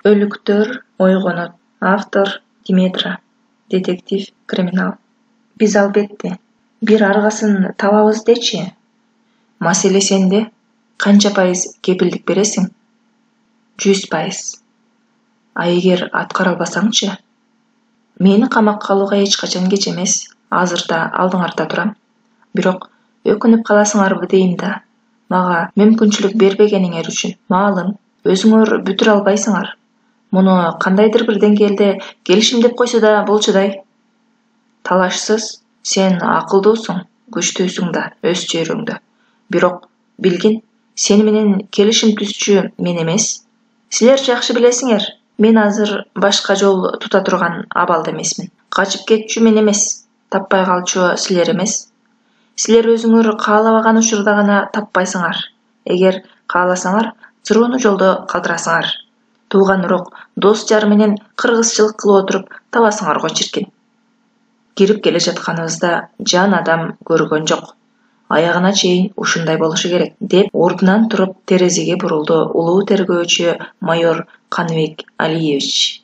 Өлүктөр ойгонот. Автор Диметра. Детектив, криминал. Биз албетте бир аргасын табабыз дечи. Маселе сенде. Канча пайыз кепилдик бересиң? 100%. А эгер аткара албасаңчы? Мени камакка алууга эч качан кеч эмес. Азыр да алдыңарда турам. Бирок өкүнүп каласыңарбы дейм да. Мага мүмкүнчүлүк бербегениңер үчүн маалым. Өзүңөр бүтүрө албайсыңар. Муну кандайдыр бир деңгээлде келишим деп койсо да болчудай. Талашсыз, сен акылдуусуң, күчтүүсүң да өз чөйрөңдө. Бирок билгин, сени менен келишим түзчү мен эмес. Силер жакшы билесиңер, мен азыр башка жол тута турган абалда эмесмин. Качып кетчү мен эмес, таппай калчу силер эмес. Силер өзүңөр каалабаган учурда гана таппайсыңар. Эгер кааласаңар, суроону жолдо калтырасыңар. Тууган урок, дос жар менен кыргызчылык кылып отуруп табасыңар го чиркин. Кирип келе жатканыбызда жан адам көргөн жок. Аягына чейин ушундай болушу керек, деп ордунан туруп терезеге бурулду улуу тергөөчү майор Каныбек Алиевич.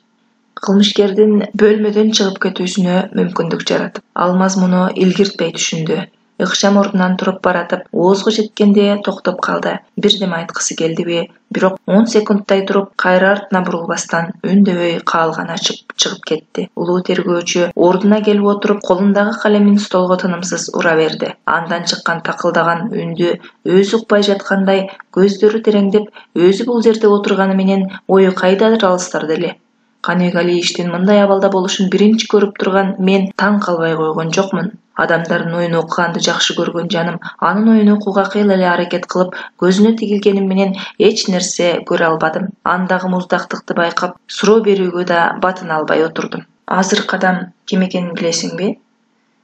Кылмышкердин бөлмөдөн чыгып кетүүсүнө мүмкүндүк жаратып, ал мазмуну илгиртпей түшүндү. Ыкчам ордунан туруп баратып, оозго жеткенде токтоп калды. Бирдеме айткысы келдиби, бирок 10 секундтай туруп, кайра артына бурулбастан үндөбөй каалган ачып чыгып кетти. Улуу тергөөчү ордуна келип отуруп, колундагы калемин столго тынымсыз ура берди. Андан чыккан такылдаган үндү өзү укпай жаткандай, көздөрү тереңдеп, өзү бул жерде отурганы менен ою кайдадыр алыстарда эле. Каныбек Алиевичтин мындай абалда болушун биринчи көрүп турган мен таң калбай койгон жокмун. Адамдардын оюн окуганды жакшы көргөн жаным, анын оюн окууга кыйла эле аракет кылып, көзүнө тигилгеним менен эч нерсе көрө албадым. Андагы муздактыкты байкап, суроо берүүгө да батына албай отурдум. Азыркы адам ким экенин билесиңби?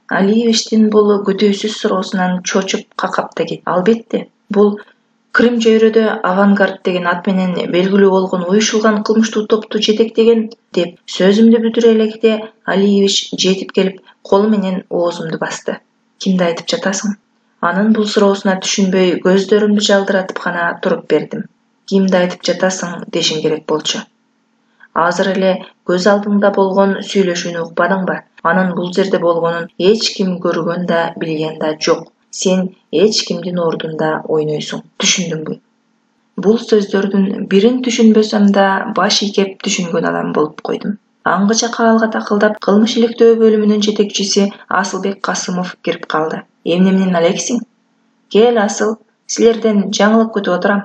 Алиевичтин бул күтүүсүз суроосунан чочуп какап кетти. Албетте, бул Крым чөйрөдө авангард деген ат менен белгилүү болгон уюшулган кылмыштуу топту жетектеген деп сөзүмдү бүтүрө электе Алиевич жетип келип, колу менен оозумду басты. Кимди айтып жатасың? Анын бул суроосуна түшүнбөй, көздөрүмдү жалдыратып гана туруп бердим. Кимди айтып жатасың дешиң керек болчу. Азыр эле көз алдыңда болгон сүйлөшүүнү укпадыңбы? Анын бул жерде болгонун эч ким көргөн да билген да жок. Сен эч кимдин ордунда ойнойсуң. Түшүндүңбү? Бул сөздөрдүн бирин түшүнбөсөм да баш ийкеп түшүнгөн адам болуп койдум. Аңгыча каалга такылдап, кылмыш иликтөө бөлүмүнүн жетекчиси Асылбек Касымов кирип калды. Эмне менен алексиң? Кел Асыл, силерден жаңылык күтүп отурам.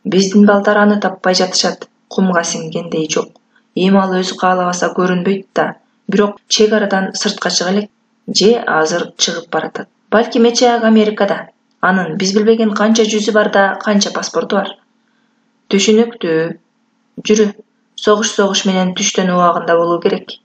Биздин балдар аны таппай жатышат, кумга сиңгендей жок. Эми ал өзү каалабаса көрүнбөйт да, бирок чек арадан сыртка чыга элек. Же азыр чыгып баратат. Балким эчеак Америкада. Анын биз билбеген канча жүзү бар да канча паспорту бар. Түшүнүктүү. Жүрү, согуш менен түштөн убагында болуу керек.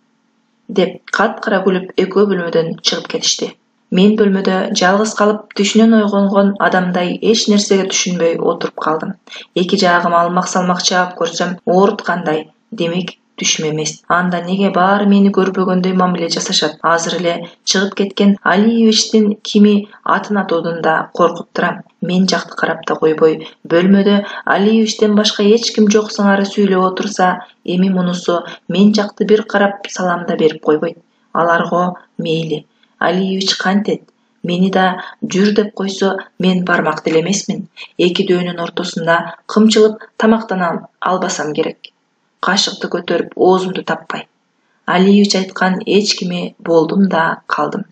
Деп кат-кара күлүп экөө бөлмөдөн чыгып кетишти. Мен бөлмөдө жалгыз калып түшүнөн ойгонгон адамдай эч нерсеге түшүнбөй отуруп калдым. Эки жаагыма алмак-салмак чаап көрсөм, ооруткандай. Демек түшүм эмес. Анда неге баары мени көрбөгөндөй мамиле жасашат? Азыр эле чыгып кеткен Алиевичтин кими атын атоодон да коркуп турам. Мен жакты карап да койбой, бөлмөдө Алиевичтен башка эч ким жок сыңары сүйлөп отурса, эми мунусу мен жакты бир карап салам да берип койбойт. Аларго мейли. Алиевич кантет? Мени да жүр деп койсо, мен бармак деле эмесмин. Эки дөөнүн ортосунда кымчылып тамактана албасам керек. Кашыкты көтөрүп оозумду таппай. Алиевич айткан эч кими болдум да калдым.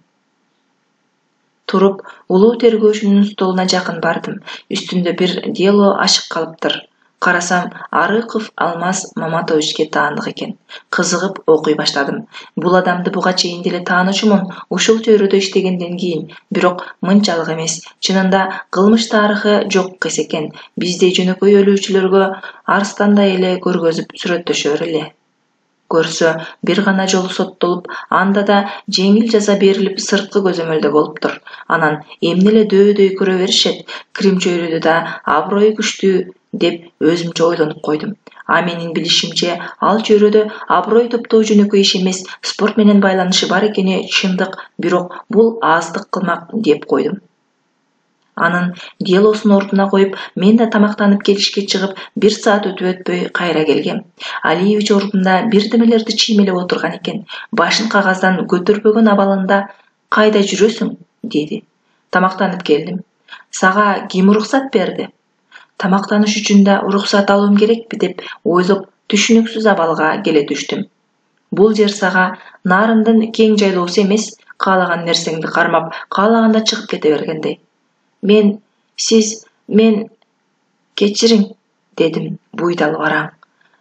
Туруп, улуу тергөөчүнүн столуна жакын бардым. Үстүндө бир дело ачык калыптыр. Карасам, Арыков Алмаз Маматовичке таандык экен. Кызыгып окуй баштадым. Бул адамды буга чейин деле таанычумун, ушул чөйрөдө иштегенден кийин. Бирок мынчалык эмес. Чынында кылмыш тарыхы жок кыз экен. Биздей жөнөкөй өлүүчүлөргө арстандай эле көргөзүп сүрөттөшөр эле. Көрсө, бир гана жолу соттолуп, анда да жеңил жаза берилип сырткы көзөмөлдө болуптур. Анан эмне эле дөөдөй көрө беришет, Крым чөйрөдө да аброй күчтүү деп өзүмчө ойлонуп койдум. А менин билишимче, ал чөйрөдө аброй топтоо жөнөкөй иш эмес, спорт менен байланышы бар экени чындык, бирок бул аздык кылмак деп койдум. Анын делосун ордуна коюп, мен да тамактанып келишке чыгып, 1 саат өтүп өтпөй кайра келгем. Алиевич ордунда бирдемелерди чиймелеп отурган экен. Башын кагаздан көтөрбөгөн абалында "Кайда жүрөсүң?" деди. "Тамактанып келдим." "Сага ким уруксат берди?" "Тамактаныш үчүн да уруксат алуум керекпи?" деп ойлоп, түшүнүксүз абалга келе түштүм. Бул жер сага нарындын кең жайлоосу эмес, каалаган нерсеңди кармап, каалаганда чыгып кете бергендей. Мен кечириң, дедим буйдал бараң.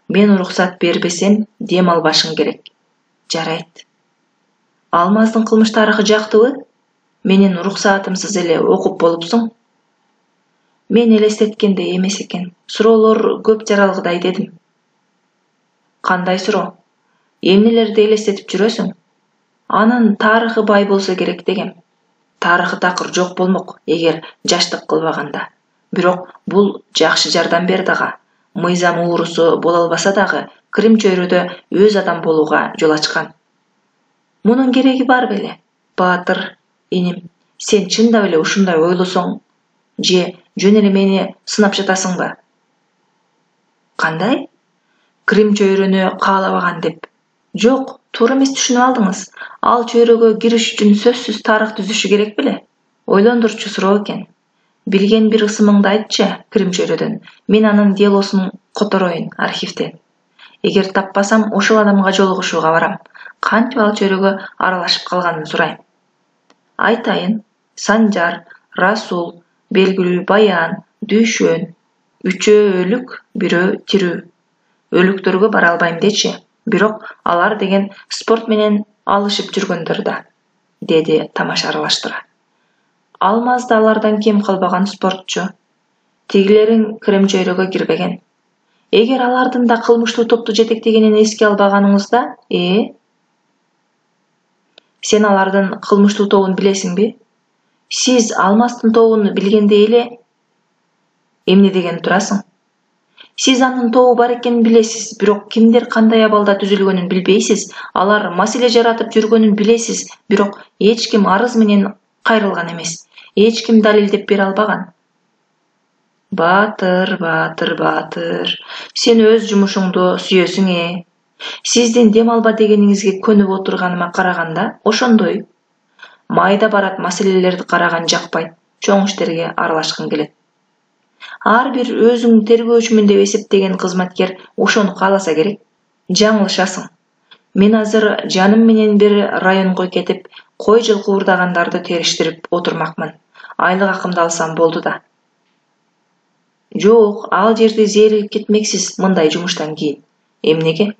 Мен уруксат бербесем, дем албашың керек. Жарайт. Алмаздын кылмыш тарыхы жактыбы? Менин уруксатымсыз эле окуп болупсуң. Мен элестеткендей эмес экен. Суроолор көп жаралгыдай дедим. Кандай суроо? Эмнелерди элестетип жүрөсүң? Анын тарыхы бай болсо керек дегем. Тарыхы такыр жок болмок, эгер жаштык кылбаганда. Бирок бул жакшы жардам берди ага. Мыйзам уурусу боло албаса дагы, Крим чөйрөдө өз адам болууга жол ачкан. Мунун кереги бар беле? Баатыр, иним, сен чындап эле ушундай ойлосоң, же жөн эле мени сынап жатасыңбы? Кандай? Крим чөйрөнү каалабаган деп. Жок, туура эмес түшүнүп алдыңыз. Ал чөйрөгө кириш үчүн сөзсүз тарых түзүшү керек беле? Ойлондурчу суроо экен. Билген бир ысымыңды айтчы, Крим чөйрөдөн. Мен анын делосун котороюн архивден. Эгер таппасам, ошол адамга жолугушууга барам. Кантип ал чөйрөгө аралашып калганын сурайм. Айтайын, Санжар, Расул, белгилүү Баян, Дүйшөн, үчөө өлүк, бирөө тирүү. Өлүктөргө бара албайм дечи. Бирок алар деген спорт менен алышып жүргөндөр да, деди тамаша аралаштыра. Алмаз да алардан кем калбаган спортчу. Тигилерин Крим чөйрөгө кирбеген. Эгер алардын да кылмыштуу топту жетектегенин эске албаганыңызда, сен алардын кылмыштуу тобун билесиңби? Сиз Алмаздын тобун билгендей эле эмне деген турасың? Сиз анын тобу бар экенин билесиз, бирок кимдер кандай абалда түзүлгөнүн билбейсиз, алар маселе жаратып жүргөнүн билесиз, бирок эч ким арыз менен кайрылган эмес, эч ким далилдеп бере албаган. Баатыр, сен өз жумушуңду сүйөсүң, Сиздин дем алба дегениңизге көнүп отурганыма караганда, ошондой. Майда барат маселелерди караган жакпайт, чоң иштерге аралашкың келет. Ар бир өзүң тергөөчүмүн деп эсептеген кызматкер ошону кааласа керек. Жаңылышасың. Мен азыр жаным менен бир районго кетип, кой жылкы уурдагандарды териштирип отурмакмын. Айлык акымды алсам болду да. Жок, ал жерди зээригип кетмексиз мындай жумуштан кийин. Эмнеге?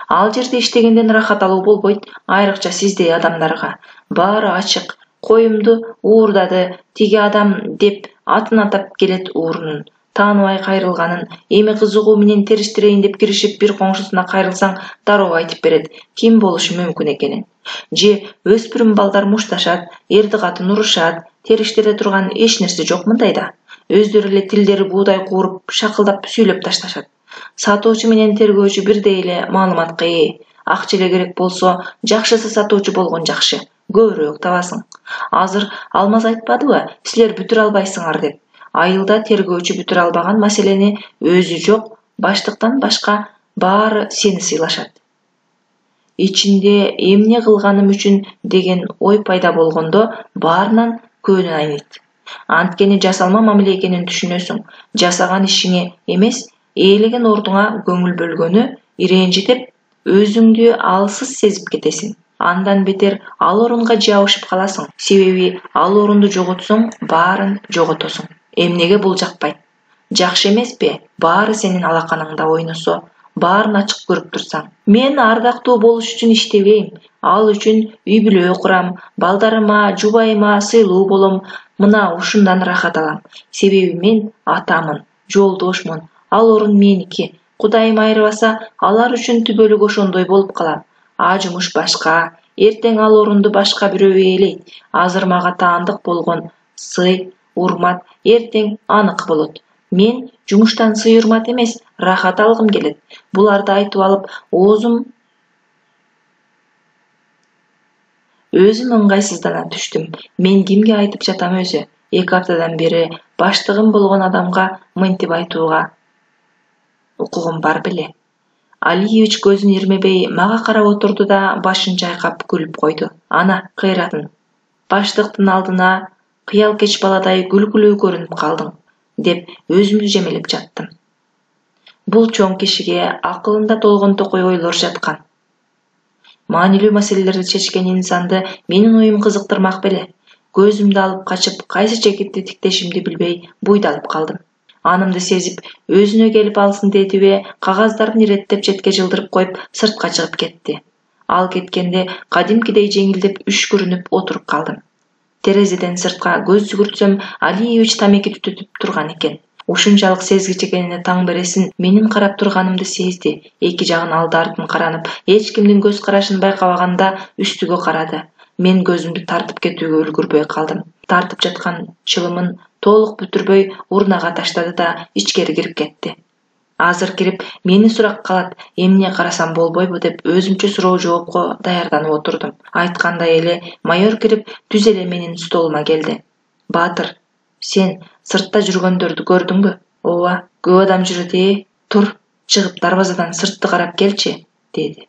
Ал жерде иштегенден рахат алуу болбойт, айрыкча сиздей адамдарга. Баары ачык. Коюмду уурдады, тиги адам деп атын атап келет уурунун. Тааныбай кайрылганын, эми кызыгуу менен териштирейин деп киришип бир коңшусуна кайрылсаң, дароо айтып берет ким болушу мүмкүн экенин. Же өспүрүм балдар мушташат, эрди катын урушат, териштире турган эч нерсе жок мындайда. Өздөрү эле тилдери буудай кууруп, шакылдап сүйлөп ташташат. Сатуучу менен тергөөчү бирдей эле маалыматка ээ. Акча эле керек болсо, жакшысы сатуучу болгон жакшы. Көбүрөөк табасың. Азыр Алмаз айтпадыбы, силер бүтүрө албайсыңар деп. Айылда тергөөчү бүтүрө албаган маселени өзү жок, баштыктан башка баары сени сыйлашат. Ичинде эмне кылганым үчүн деген ой пайда болгондо баарынан көңүл айныйт. Анткени жасалма мамиле экенин түшүнөсүң. Жасаган ишиңе эмес, ээлеген ордуңа көңүл бөлгөнү ирэнжитип, өзүңдү алсыз сезип кетесиң. Андан бетер ал орунга жабышып каласың. Себеби ал орунду жоготсоң, баарын жоготосуң. Эмнеге бул жакпайт? Жакшы эмеспи? Баары сенин алаканыңда ойносо, баарын ачык көрүп турсаң. Мен ардактуу болуш үчүн иштебейм. Ал үчүн үй бүлө курам, балдарыма, жубайыма сыйлуу болом. Мына ушундан рахат алам. Себеби мен атамын, жолдошмун. Ал орун меники. Кудайым айырбаса, алар үчүн түбөлүк ошондой болуп калам. Жумуш башка, эртең ал орунду башка бирөө ээлейт. Азыр мага таандык болгон сый, урмат эртең аныкы болот. Мен жумуштан сый урмат эмес, рахат алгым келет. Буларды айтып алып, өзүм ыңгайсыздана түштүм. Мен кимге айтып жатам өзү? 2 аптадан бери баштыгым болгон адамга мынтип айтууга укугум бар беле? Алиевич көзүн ирмебей мага карап отурду да башын чайкап күлүп койду. Ана, кыйратын. Баштыктын алдына кыял кеч баладай күлкүлүү көрүнүп калдың, деп өзүмдү жемелеп жаттым. Бул чоң кишиге акылында толгон токой ойлор жаткан. Маанилүү маселелерди чечкен инсанды менин оюм кызыктырмак беле. Көзүмдү алып качып, кайсы чекитти тиктешимди билбей буйдалып калдым. Анымды сезип, өзүнө келип алсын дедиби, кагаздарын иреттеп четке жылдырып коюп, сыртка чыгып кетти. Ал кеткенде кадимкидей жеңилдеп үшкүрүнүп отуруп калдым. Терезеден сыртка көз жүгүртсөм, Алиевич тамеки түтүтүп турган экен. Ушунчалык сезгич экенине таң бересин, менин карап турганымды сезди. Эки жагын алды-артын каранып, эч кимдин көз карашын байкабаганда үстүгө карады. Мен көзүмдү тартып кетүүгө үлгүрбөй калдым. Тартып жаткан чылымын толук бүтүрбөй урнага таштады да ичкери кирип кетти. Азыр кирип, мени сурак калат, эмне карасам болбойбу деп өзүмчө суроо жоопко даярданып отурдум. Айткандай эле майор кирип, түз эле менин столума келди. Баатыр, сен сыртта жүргөндөрдү көрдүңбү? Ооба, көп адам жүрөт Тур, чыгып дарбазадан сыртты карап келчи, деди.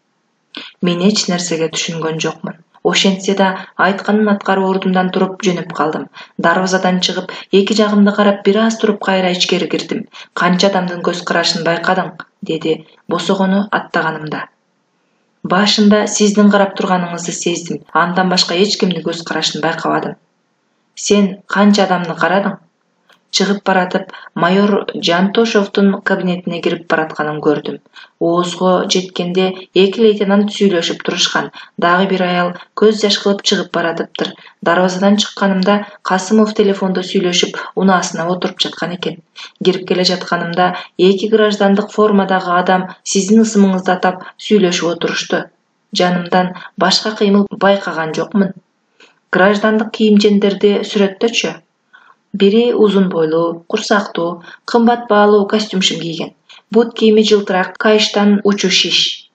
Мен эч нерсеге түшүнгөн жокмун. Ошентсе да айтканын аткарып ордумдан туруп жөнөп калдым. Дарбазадан чыгып, эки жагымды карап бир аз туруп кайра ичкери кирдим. Канча адамдын көз карашын байкадың, деди босогону аттаганымда. Башында сиздин карап турганыңызды сездим. Андан башка эч кимдин көз карашын байкабадым. Сен канча адамды карадың? Чыгып баратып, майор Жантошовдун кабинетине кирип баратканын көрдүм. Оозго жеткенде эки лейтенант сүйлөшүп турушкан. Дагы бир аял көз жаш кылып чыгып баратыптыр. Дарбазадан чыкканымда Касымов телефондо сүйлөшүп, унаасына отуруп жаткан экен. Кирип келе жатканымда эки граждандык формадагы адам сиздин ысымыңызды атап сүйлөшүп отурушту. Жанымдан башка кыймыл байкаган жокмун. Граждандык кийимчендерди сүрөттөчү. Бири узун бойлуу, курсактуу, кымбат баалуу костюмшин кийген. Бут кийими жылтырак кайыштан учу шиш.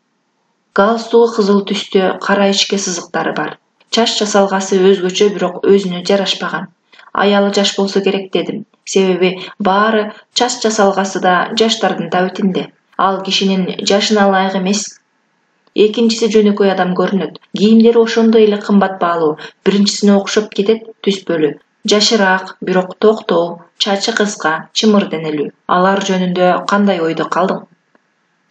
Галстугу кызыл түстө, кара ичке сызыктары бар. Чач жасалгасы өзгөчө, бирок өзүнө жарашпаган. Аялы жаш болсо керек дедим. Себеби баары чач жасалгасы да жаштардын табитинде. Ал кишинин жашына ылайык эмес. Экинчиси жөнөкөй адам көрүнөт. Кийимдери ошондой эле кымбат баалуу. Биринчисине окшоп кетет түспөлү. Жашыраак, бирок токтоо, чачы кыска, чымыр денелүү. Алар жөнүндө кандай ойдо калдың?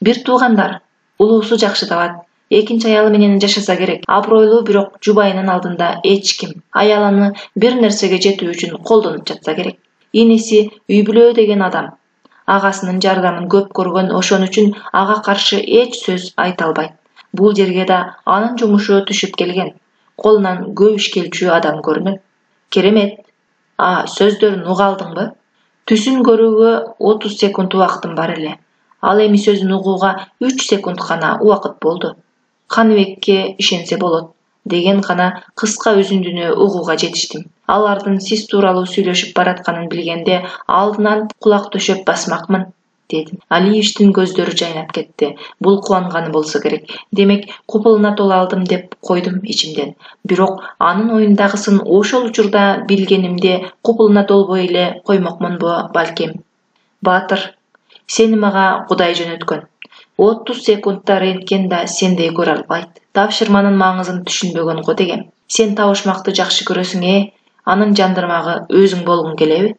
Бир туугандар. Улуусу жакшы табат. Экинчи аялы менен жашаса керек. Абройлуу, бирок жубайынын алдында эч ким. Аяланы бир нерсеге жетүү үчүн колдонуп жатса керек. Иниси үй бүлө деген адам. Агасынын жардамын көп көргөн, ошон үчүн ага каршы эч сөз айта албайт. Бул жерге да анын жумушу түшүп келген. Колунан көп иш келчү адам көрүнөт. Керемет. Сөздөрүн уга алдыңбы? Түсүн көрүүгө 30 секунд убактым бар эле. Ал эми сөзүн угууга 3 секунд гана убакыт болду. Каныбекке ишенсе болот деген гана кыска үзүндүнү угууга жетиштим. Алардын сиз тууралуу сүйлөшүп баратканын билгенде алдынан кулак төшөп басмакмын, дедим. Алиевичтин көздөрү жайнап кетти. Бул кубанганы болсо керек. Демек, купулуна тола алдым деп койдум ичимден. Бирок анын оюндагысын ошол учурда билгенимде купулуна толбой эле коймокмунбу балким. Баатыр, сени мага Кудай жөнөткөн. 30 секундта рентген да сендей көрө албайт. Тапшырманын маңызын түшүнбөгөн го дегем. Сен табышмакты жакшы көрөсүң, анын жандырмагы өзүң болгуң келеби?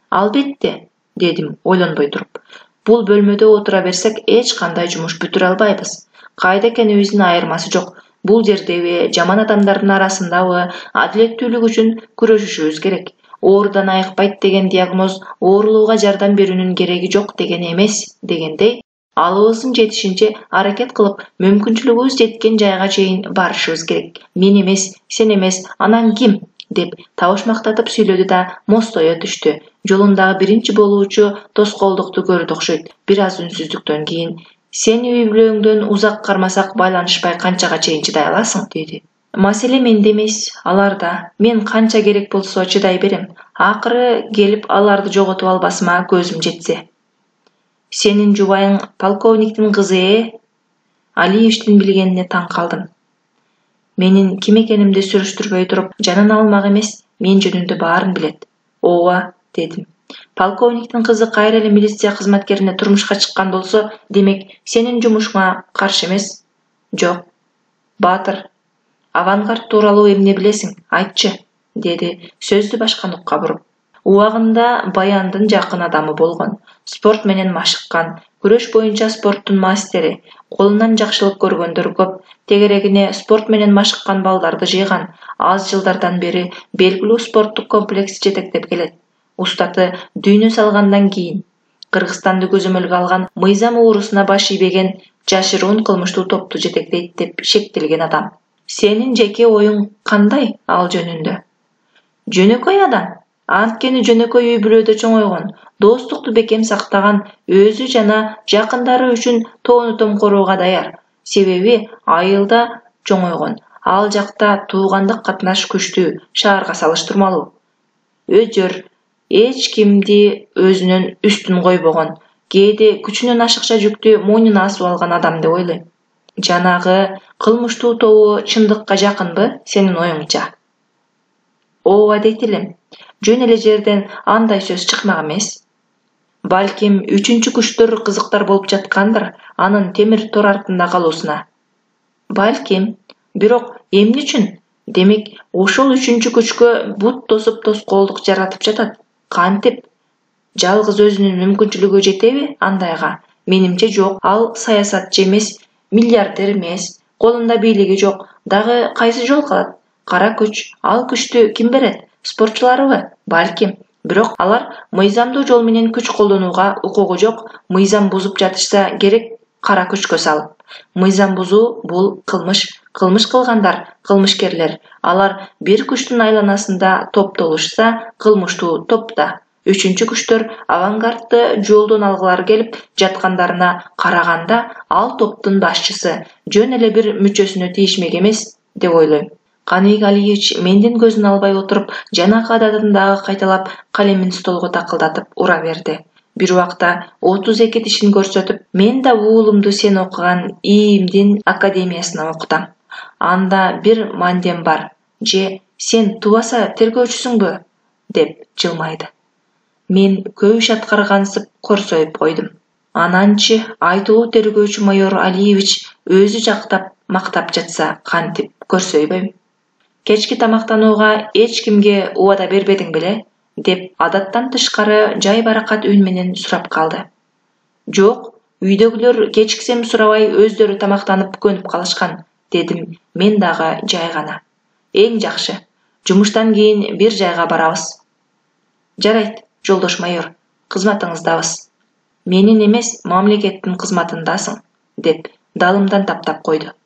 Албетте, дедим ойлонбой туруп. Бул бөлмөдө отура берсек эч кандай жумуш бүтүрө албайбыз. Кайда экенибиздин айырмасы жок. Бул жердеби, жаман адамдардын арасындабы адилеттүүлүк үчүн күрөшүшүбүз керек. Оорудан айыкпайт деген диагноз оорулууга жардам берүүнүн кереги жок дегени эмес, дегендей, алыбыздын жетишинче аракет кылып, мүмкүнчүлүгүбүз жеткен жайга чейин барышыбыз керек. Мен эмес, сен эмес, анан ким? Деп табышмактатып сүйлөдү да мостое түштү. Жолундагы биринчи болуучу тоскоолдукту көрдү окшойт. Бир аз үнсүздүктөн кийин: "Сени үй бүлөңдөн узак кармасак байланышпай канчага чейин чыдай аласың?" деди. Маселе менде эмес, аларда. Мен канча керек болсо чыдай берем. Акыры келип аларды жоготуп албасыма көзүм жетсе. Сенин жубайың полковниктин кызы, Алиевичтин билгенине таң калдым. Менин ким экенимди сүрүштүрбөй туруп, жанын алмак эмес, мен жөнүндө баарын билет. Ооба, дедим. Полковниктин кызы кайра эле милиция кызматкерине турмушка чыккан болсо, демек сенин жумушуңа каршы эмес? Жок. Баатыр, авангард тууралуу эмне билесиң? Айтчы, деди сөздү башка нукка буруп. Убагында Баяндын жакын адамы болгон. Спорт менен машыккан, күрөш боюнча спорттун мастери, колунан жакшылык көргөндөр көп, тегерегине спорт менен машыккан балдарды жыйган. Аз жылдардан бери белгилүү спорттук комплекс жетектеп келет. Устаты дүйнө салгандан кийин Кыргызстанды көзөмөлгө алган Мыйзам уурусуна баш ийбеген жашыруун кылмыштуу топту жетектейт деп шектелген адам. Сенин жеке оюң кандай ал жөнүндө? Жөнөкөй адам. Анткени жөнөкөй үй бүлөдө чоңойгон, достукту бекем сактаган, өзү жана жакындары үчүн тоону томкорууга даяр. Себеби айылда чоңойгон. Ал жакта туугандык катнаш күчтүү, шаарга салыштырмалуу. Өжөр, эч кимди өзүнөн үстүн койбогон, кээде күчүнөн ашыкча жүктү мойнуна асып алган адам деп ойлойм. Жанагы кылмыштуу тобу чындыкка жакынбы сенин оюңча? Ооба дейт элем. Жөн эле жерден андай сөз чыкмак эмес. Балким үчүнчү күчтөр кызыктар болуп жаткандыр, анын темир тор артында калуусуна. Балким, бирок эмне үчүн? Демек, ошол үчүнчү күчкө бут тосуп тоскоолдук жаратып жатат. Кантип? Жалгыз өзүнүн мүмкүнчүлүгү жетеби андайга? Менимче жок. Ал саясатчы эмес, миллиардер эмес, колунда бийлиги жок. Дагы кайсы жол калат? Кара күч. Ал күчтү ким берет? Спортчуларыбы? Балким. Бирок алар мыйзамдуу жол менен күч колдонууга укугу жок. Мыйзам бузуп жатышса керек кара күчкө салып. Мыйзам бузуу бул кылмыш. Кылмыш кылгандар кылмышкерлер. Алар бир күчтүн айланасында топтолушса, кылмыштуу топта. Үчүнчү күчтөр авангардты жолдон алгылары келип жаткандарына караганда, ал топтун башчысы жөн эле бир мүчөсүнө тийишмек эмес деп ойлойм. Каник Алиевич менден көзүн албай отуруп, жанакы адатындагы кайталап калемин столго такылдатып ура берди. Бир убакта 32 тишин көрсөтүп, мен да уулумду сен окуган ИИМдин академиясына окутам. Анда бир мандем бар. Же сен тубаса тергөөчүсүңбү? Деп жылмайды. Мен көп иш аткаргансып көрсөйүп койдум. Ананчы айтылуу тергөөчү майор Алиевич өзү жактап мактап жатса кантип көрсөйбөйм. Кечки тамактанууга эч кимге убада бербедиң беле? Деп адаттан тышкары жай баракат үн менен сурап калды. Жок, үйдөгүлөр кечиксем сурабай өздөрү тамактанып көнүп калышкан, дедим мен дагы жай гана. Эң жакшы. Жумуштан кийин бир жайга барабыз. Жарайт, жолдош майор, кызматыңыздабыз. Менин эмес, мамлекеттин кызматындасың, деп далымдан таптап койду.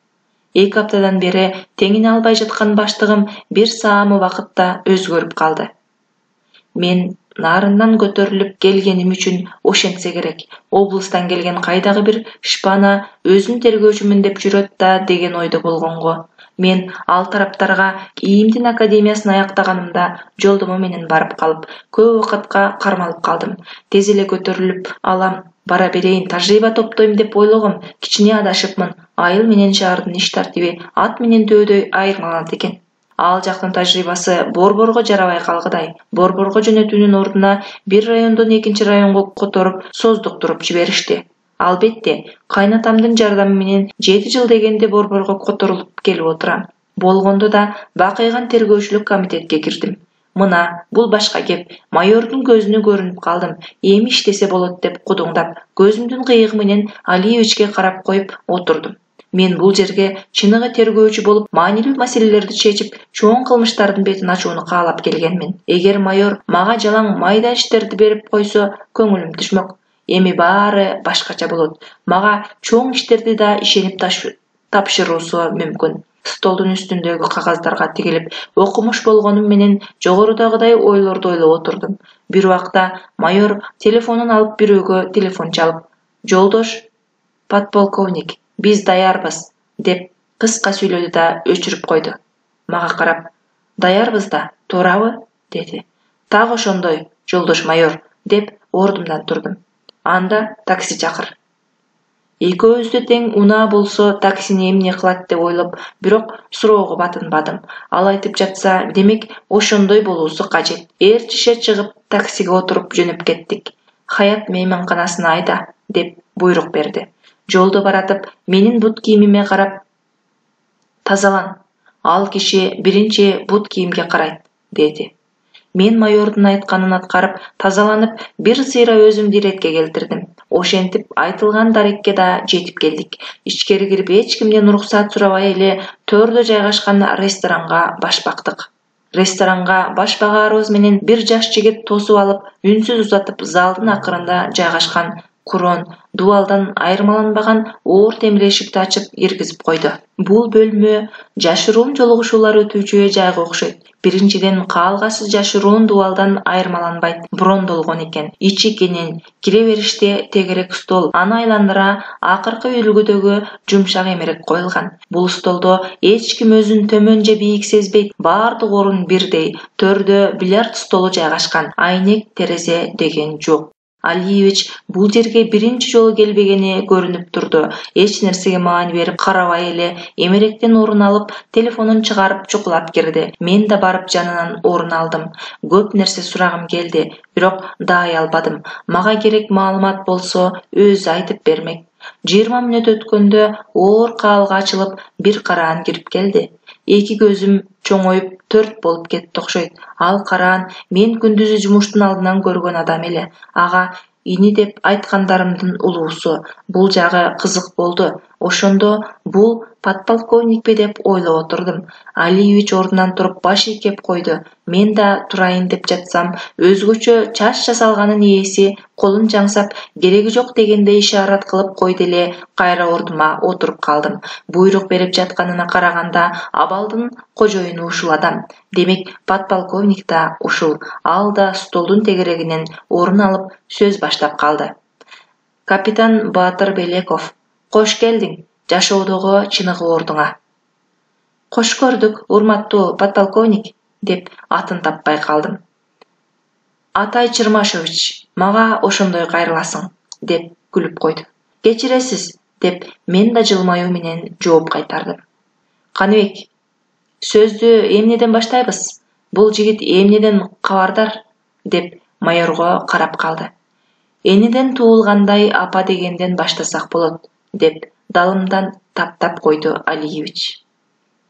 2 аптадан бери теңине албай жаткан баштыгым бир саам убакытта өзгөрүп калды. Мен нарындан көтөрүлүп келгеним үчүн ошентсе керек. Облустан келген кайдагы бир шпана өзүн тергөөчүмүн деп жүрөт да деген ойдо болгонго. Мен ал тараптарга ИИМдин академиясын аяктаганымда жолдомо менен барып калып, көп убакытка кармалып калдым. Тез эле көтөрүлүп алам, бара берейин, тажрыйба топтойм деп ойлогом. Кичине адашыпмын. Айыл менен шаардын иш тартиби ат менен төөдөй айырмаланат экен. Ал жактын тажрыйбасы борборго жарабай калгыдай. Борборго жөнөтүүнүн ордуна бир райондон экинчи районго которуп, создуктуруп жиберишти. Албетте, кайнатамдын жардамы менен 7 жыл дегенде борборго которулуп келип отурам. Болгондо да бакыйган тергөөчүлүк комитетке кирдим. Мына, бул башка кеп. Майордун көзүнө көрүнүп калдым. Эми иштесе болот деп кудуңдап, көзүмдүн кыйыгы менен Алиевичке карап коюп отурдум. Мен бул жерге чыныгы тергөөчү болуп, маанилүү маселелерди чечип, чоң кылмыштардын бетин ачууну каалап келгенмин. Эгер майор мага жалаң майда иштерди берип койсо, көңүлүм түшмөк. Эми баары башкача болот. Мага чоң иштерди да ишенип тапшыруусу мүмкүн. Столдун үстүндөгү кагаздарга тигилип, окумуш болгонум менен жогорудагыдай ойлорду ойлоп отурдум. Бир убакта майор телефонун алып бирөөгө телефон чалып, "Жолдош, подполковник, биз даярбыз", деп кыска сүйлөдү да өчүрүп койду. Мага карап, "Даярбыз да, туурабы?" деди. "Так ошондой, жолдош майор", деп ордумдан турдум. "Анда такси чакыр". Экөөбүздө тең унаа болсо таксини эмне кылат деп ойлоп, бирок суроого батынбадым. Ал айтып жатса, демек ошондой болуусу кажет. Ээрчише чыгып, таксиге отуруп жөнөп кеттик. Хаят мейманканасына айда, деп буйрук берди. Жолдо баратып, менин бут кийимиме карап, тазалан. Ал киши биринчи бут кийимге карайт, деди. Мен майордун айтканын аткарып, тазаланып, бир сыйра өзүмдү иретке келтирдим. Ошентип айтылган дарекке да жетип келдик. Ичкери кирип эч кимден уруксат сурабай эле төрдө жайгашкан ресторанга баш бактык. Ресторанга баш багаарыбыз менен бир жаш жигит тосуп алып, үнсүз узатып залдын акырында жайгашкан Курон дуалдан айырмаланбаган оор темир эшикти ачып киргизип койду. Бул бөлмө жашыруун жолугушуулар өтүүчү жайга окшойт. Биринчиден каалгасыз жашыруун дуалдан айырмаланбайт, брондолгон экен. Ичи кенен, кире бериште тегерек стол, аны айландыра акыркы үлгүдөгү жумшак эмерек коюлган. Бул столдо эч ким өзүн төмөн же бийик сезбейт. Баардык орун бирдей. Төрдө бильярд столу жайгашкан. Айнек, терезе деген жок. Алиевич бул жерге биринчи жолу келбегени көрүнүп турду. Эч нерсеге маани берип карабай эле эмеректен орун алып, телефонун чыгарып чукулап кирди. Мен да барып жанынан орун алдым. Көп нерсе сурагым келди, бирок даай албадым. Мага керек маалымат болсо, өзү айтып бермек. 20 мүнөт өткөндө оор каалга ачылып, бир караан кирип келди. Эки көзүм чоңоюп 4 болуп кетти окшойт. Ал караан мен күндүзү жумуштун алдынан көргөн адам эле. Ага ини деп айткандарымдын улуусу. Бул жагы кызык болду. Ошондо бул подполковникпи деп ойлоп отурдум. Алиевич ордунан туруп баш ийкеп койду. Мен да турайын деп жатсам, өзгөчө чач жасалганын ээси колун жаңсап, кереги жок дегендей ишарат кылып койду эле, кайра ордума отуруп калдым. Буйрук берип жатканына караганда, абалдын кожоюну ушул адам. Демек, подполковник да ушул. Ал да столдун тегерегинен орун алып, сөз баштап калды. Капитан Баатыр Белеков, кош келдиң жашоодогу чыныгы ордуңа. Кош көрдүк, урматтуу подполковник, деп атын таппай калдым. Атай Чермашевич, мага ошондой кайрыласың, деп күлүп койду. Кечиресиз, деп мен да жылмаюу менен жооп кайтардым. Каныбек, сөздү эмнеден баштайбыз? Бул жигит эмнеден кабардар? Деп майорго карап калды. Эниден туулгандай апа дегенден баштасак болот, деп далымдан таптап койду Алиевич.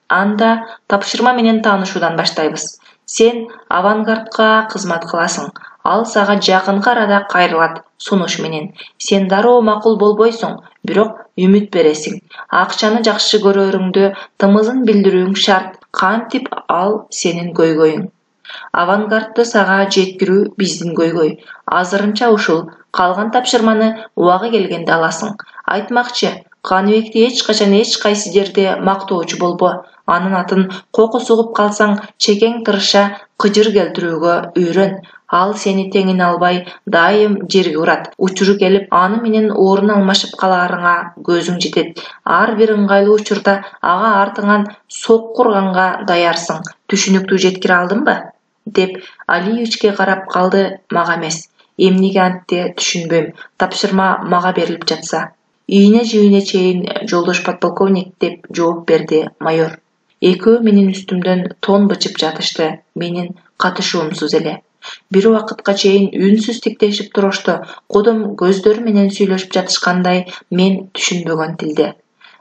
Анда тапшырма менен таанышуудан баштайбыз. Сен авангардка кызмат кыласың. Ал сага жакынкы арада кайрылат сунуш менен. Сен дароо макул болбойсуң, бирок үмүт бересиң. Акчаны жакшы көрөрүңдү тымызын билдирүүң шарт. Кантип ал сенин көйгөйүң. Авангардты сага жеткирүү биздин көйгөй. Азырынча ушул. Калган тапшырманы убагы келгенде аласың. Айтмакчы, Каныбекти эч качан эч кайсы жерде мактоочу болбо. Анын атын кокус угуп калсаң, чекең тырыша кыжыр келтирүүгө үйрөн. Ал сени теңине албай, дайым жерге урат. Учуру келип, аны менен орун алмашып калаарыңа көзүң жетет. Ар бир ыңгайлуу учурда ага артыңан сокку урганга даярсың. Түшүнүктүү жеткире алдымбы? Деп Алиевичке карап калды, мага эмес. Эмнеге антте түшүнбөйм. Тапшырма мага берилип жатса. Ийне жибине чейин жолдош подполковник, деп жооп берди майор. Экөө менин үстүмдөн тон бычып жатышты, менин катышуумсуз эле. Бир убакытка чейин үнсүз тиктешип турушту. Кодом көздөрү менен сүйлөшүп жатышкандай, мен түшүнбөгөн тилде.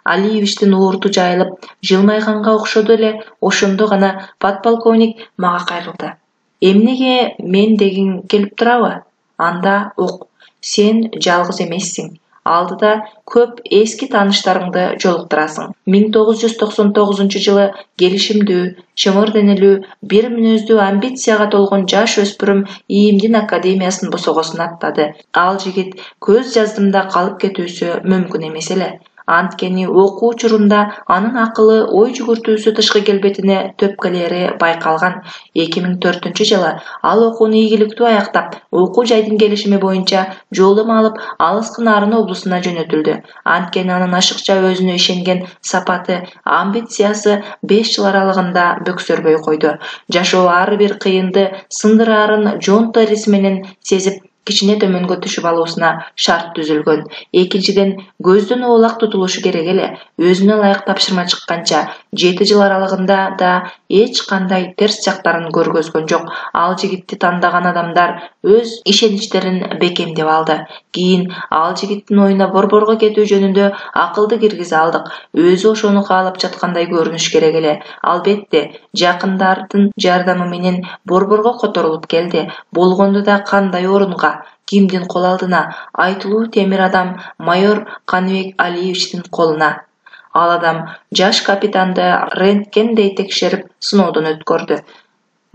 Алиевичтин уурту жайылып, жылмайганга окшоду эле, ошондо гана подполковник мага кайрылды. Эмнеге мен дегиң келип турабы? Анда ук, сен жалгыз эмессиң. Алдыда көп эски тааныштарыңды жолуктурасың. 1999-жылы келишимдүү, чымыр денелүү, бир мүнөздүү амбицияга толгон жаш өспүрүм ИИМдин академиясын босогосун аттады. Ал жигит көз жаздымда калып кетүүсү мүмкүн эмес эле. Анткени окуу учурунда анын акылы, ой жүгүртүүсү тышкы келбетине төпкөлери байкалган. 2004-жылы ал окууну ийгиликтүү аяктап, окуу жайдын келишими боюнча жолдомо алып, алыскы Нарын облусуна жөнөтүлдү. Анткени анын ашыкча өзүнө ишенген сапаты, амбициясы 5 жыл аралыгында бөксөрбөй койду. Жашоо ар бир кыйынды, сындыраарын жон териси менен сезип, кичине төмөнгө түшүп алуусуна шарт түзүлгөн. Экинчиден, көздөн оолак тутулушу керек эле. Өзүнө ылайык тапшырма чыкканча 7 жыл аралыгында да эч кандай терс жактарын көргөзгөн жок. Ал жигитти тандаган адамдар өз ишеничтерин бекемдеп алды. Кийин ал жигиттин оюна борборго кетүү жөнүндө акылды киргизе алдык. Өзү ошону каалап жаткандай көрүнүш керек эле. Албетте, жакындардын жардамы менен борборго которулуп келди. Болгондо да кандай орунга, кимдин кол алдына? Айтылуу темир адам майор Каныбек Алиевичтин колуна. Ал адам жаш капитанды рентгендей текшерип, сыноодон өткөрдү.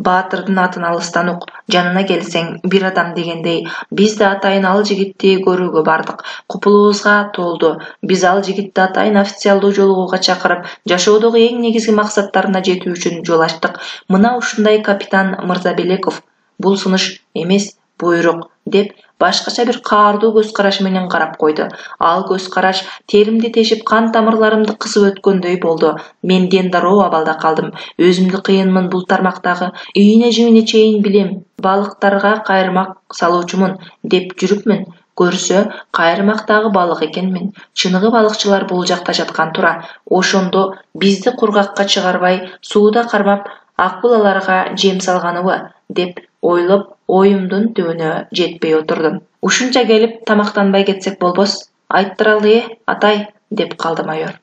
Баатырдын атын алыстан ук, жанына келсең бир адам дегендей, биз да атайын ал жигитти көрүүгө бардык. Купулубузга толду. Биз ал жигитти атайын официалдуу жолугууга чакырып, жашоодогу эң негизги максаттарына жетүү үчүн жол ачтык. Мына ушундай капитан Мырзабелеков. Бул сунуш эмес, буйрук, деп башкача бир каардуу көз карашы менен карап койду. Ал көз караш теримди тешип, кан тамырларымды кысып өткөндөй болду. Мен дендороо абалда калдым. Өзүмдү кыйынмын бул тармактагы, үйүнө жимине чейин билем. Балыктарга кайрмак салуучумун деп жүрүпмүн. Көрсө, кайрмактагы балык экенмин. Чыныгы балыкчылар бул жакта жаткан тура. Ошондо бизди кургакка чыгарбай, сууда кармап, акулаларга жем салганыбы, деп ойлоп, оюмдун түбүнө жетпей отурдум. Ушунча келип тамактанбай кетсек болбос. Айттыралы, атай, деп калды майор.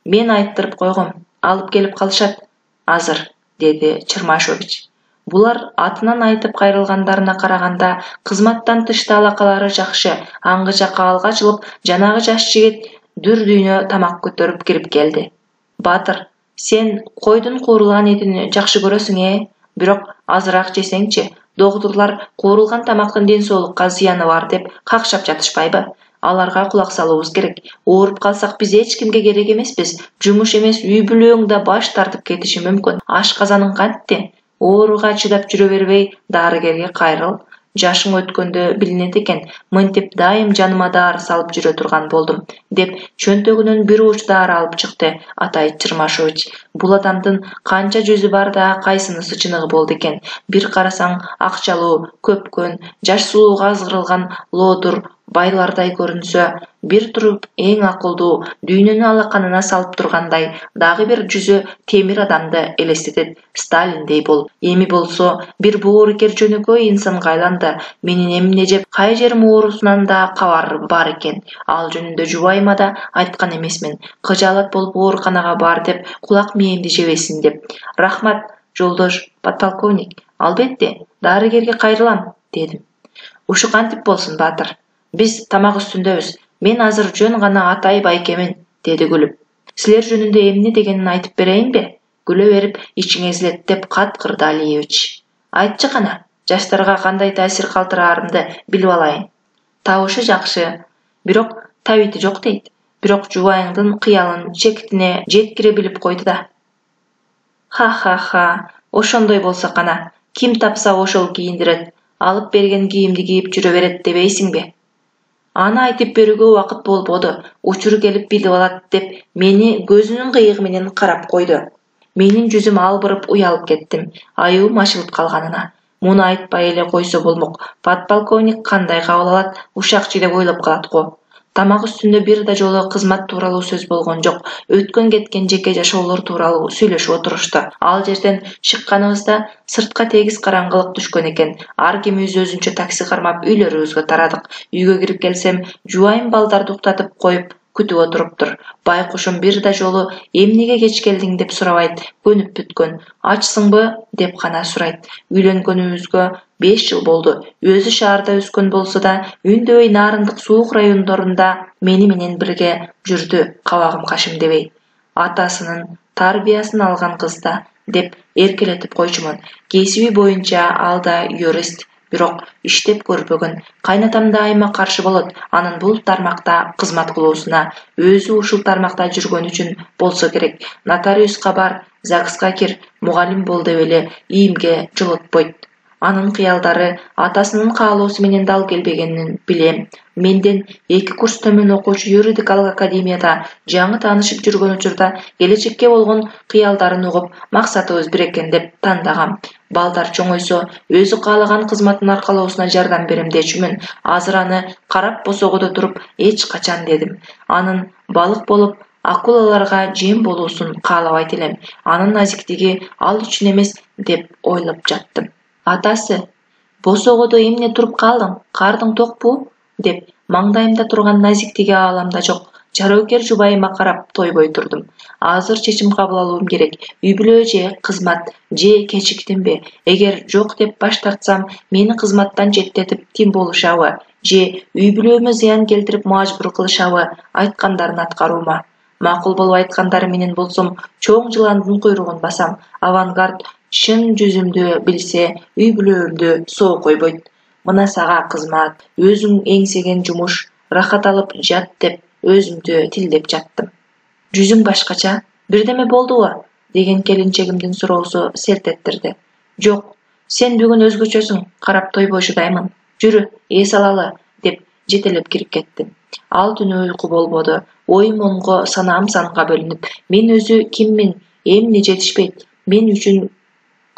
Мен айттырып койгом, алып келип калышат. Азыр, деди Чермашович. Булар атынан айтып кайрылгандарына караганда кызматтан тышта алакалары жакшы. Аңгы жакка алгачылып, жанагы жаш жигит дүр дүйнө тамак көтөрүп кирип келди. Баатыр, сен койдун куурулган этин жакшы көрөсүң, бирок азыраак жесеңчи. Доктурлар куурулган тамактын ден соолукка зыяны бар деп какшап жатышпайбы? Аларга кулак салуубуз керек. Ооруп калсак биз эч кимге керек эмеспиз. Жумуш эмес, үй бүлөң да баш тартып кетиши мүмкүн. Ашказаның кантти? Ооруга чыдап жүрө бербей, дарыгерге кайрыл. Жашың өткөндө билинет экен. Мынтип дайым жаныма дары салып жүрө турган болдум, деп чөнтөгүнөн бир уч дары алып чыкты атай Чермашович. Бул адамдын канча жүзү бар да кайсынысы чыныгы болду экен? Бир карасаң, акчалуу, көпкөн, жаш сулууга азгырылган лоодур байлардай көрүнсө, бир туруп эң акылдуу, дүйнөнү алаканына салып тургандай, дагы бир жүзү темир адамды элестетет, Сталиндей болуп. Эми болсо, бир боорукер жөнөкөй инсанга айланды. Менин эмне жеп, кай жерим оорусунан да кабар бар экен. Ал жөнүндө жубайыма да айткан эмесмин. Кыжаалат болуп ооруканага бар деп, кулак мээңди жебесин деп. Рахмат, жолдош подполковник. Албетте, дарыгерге кайрылам, дедим. Ушу кантип болсун, Баатыр? Биз тамак үстүндөбүз. Мен азыр жөн гана атай байкемин, деди күлүп. Силер жөнүндө эмне дегенин айтып берейинби? Күлө берип, ичиң эзилет, деп каткырды Алиевич. Айтчы кана, жаштарга кандай таасир калтыраарымды билип алайын. Табышы жакшы, бирок табити жок дейт. Бирок жубайыңдын кыялын чекитине жеткире билип койду да. Ха-ха-ха, ошондой болсо кана, ким тапса ошол кийиндирет, алып берген кийимди кийип жүрө берет дебейсиңби? Аны айтып берүүгө убакыт болбоду. Учуру келип билип алат деп мени көзүнүн кыйыгы менен карап койду. Менин жүзүм албырып уялып кеттим, аюум ачылып калганына. Муну айтпай эле койсо болмок. Подполковник кандай кабыл алат, ушакчы деп ойлоп калат го. Тамак үстүндө бир да жолу кызмат тууралуу сөз болгон жок. Өткөн кеткен жеке жашоолор тууралуу сүйлөшүп отурушту. Ал жерден чыкканыбызда сыртка тегиз караңгылык түшкөн экен. Ар кимибиз өзүнчө такси кармап үйлөрүбүзгө тарадык. Үйгө кирип келсем, жубайым балдарды уктатып коюп күтүп отуруптур. Байкушум бир да жолу эмнеге кеч келдиң деп сурабайт, көнүп бүткөн. Ачсыңбы деп гана сурайт. Үйлөнгөнүбүзгө 5 жыл болду. Өзү шаарда өскөн болсо да, үндөбөй нарындык суук райондорунда мени менен бирге жүрдү, кабагым кашым дебей. Атасынын тарбиясын алган кыз да, деп эркелетип койчумун. Кесиби боюнча ал да юрист, бирок иштеп көрбөгөн. Кайнатам да айыма каршы болот. Анын бул тармакта кызмат кылуусуна, өзү ушул тармакта жүргөн үчүн болсо керек. Нотариуска бар, ЗАГСка кир, мугалим бол деп эле ийимге жолотпойт. Анын кыялдары атасынын каалоосу менен дал келбегенин билем. Менден 2 курс төмөн окуучу юридикалык академияда жаңы таанышып жүргөн учурда келечекке болгон кыялдарын угуп, максатыбыз бир экен деп тандагам. Балдар чоңойсо, өзү каалаган кызматын аркалоосуна жардам берем дечүмүн. Азыр аны карап босогодо туруп эч качан дедим. Анын балык болуп акулаларга жем болуусун каалабайт элем. Анын назиктиги ал үчүн эмес деп ойлоп жаттым. Атасы, босогодо эмне туруп калдың? Кардың токпу? Деп маңдайымда турган назиктиги ааламда жок. Жароокер жубайыма карап тойбой турдум. Азыр чечим кабыл алуум керек. Үй бүлө же кызмат же кечиктимби? Эгер жок деп баш тартсам, мени кызматтан четтетип тим болушабы? Же үй бүлөмө зыян келтирип мажбур кылышабы айткандарын аткаруума? Макул болуп айткандары менен болсом, чоң жыландын куйругун басам. Авангард шын жүзүмдү билсе, үй бүлөмдү соо койбойт. Мына сага кызмат, өзүң эңсеген жумуш, рахат алып жат деп өзүмдү тилдеп жаттым. Жүзүң башкача, бирдеме болдубу? Деген келинчегимдин суроосу селт эттирди. Жок, сен бүгүн өзгөчөсүң, карап тойбой шыдаймын. Жүрү, эс алалы, деп жетелеп кирип кеттим. Ал түнү уйку болбоду. Оюм онго, санаам санга бөлүнүп, мен өзү киммин, эмне жетишпейт, мен үчүн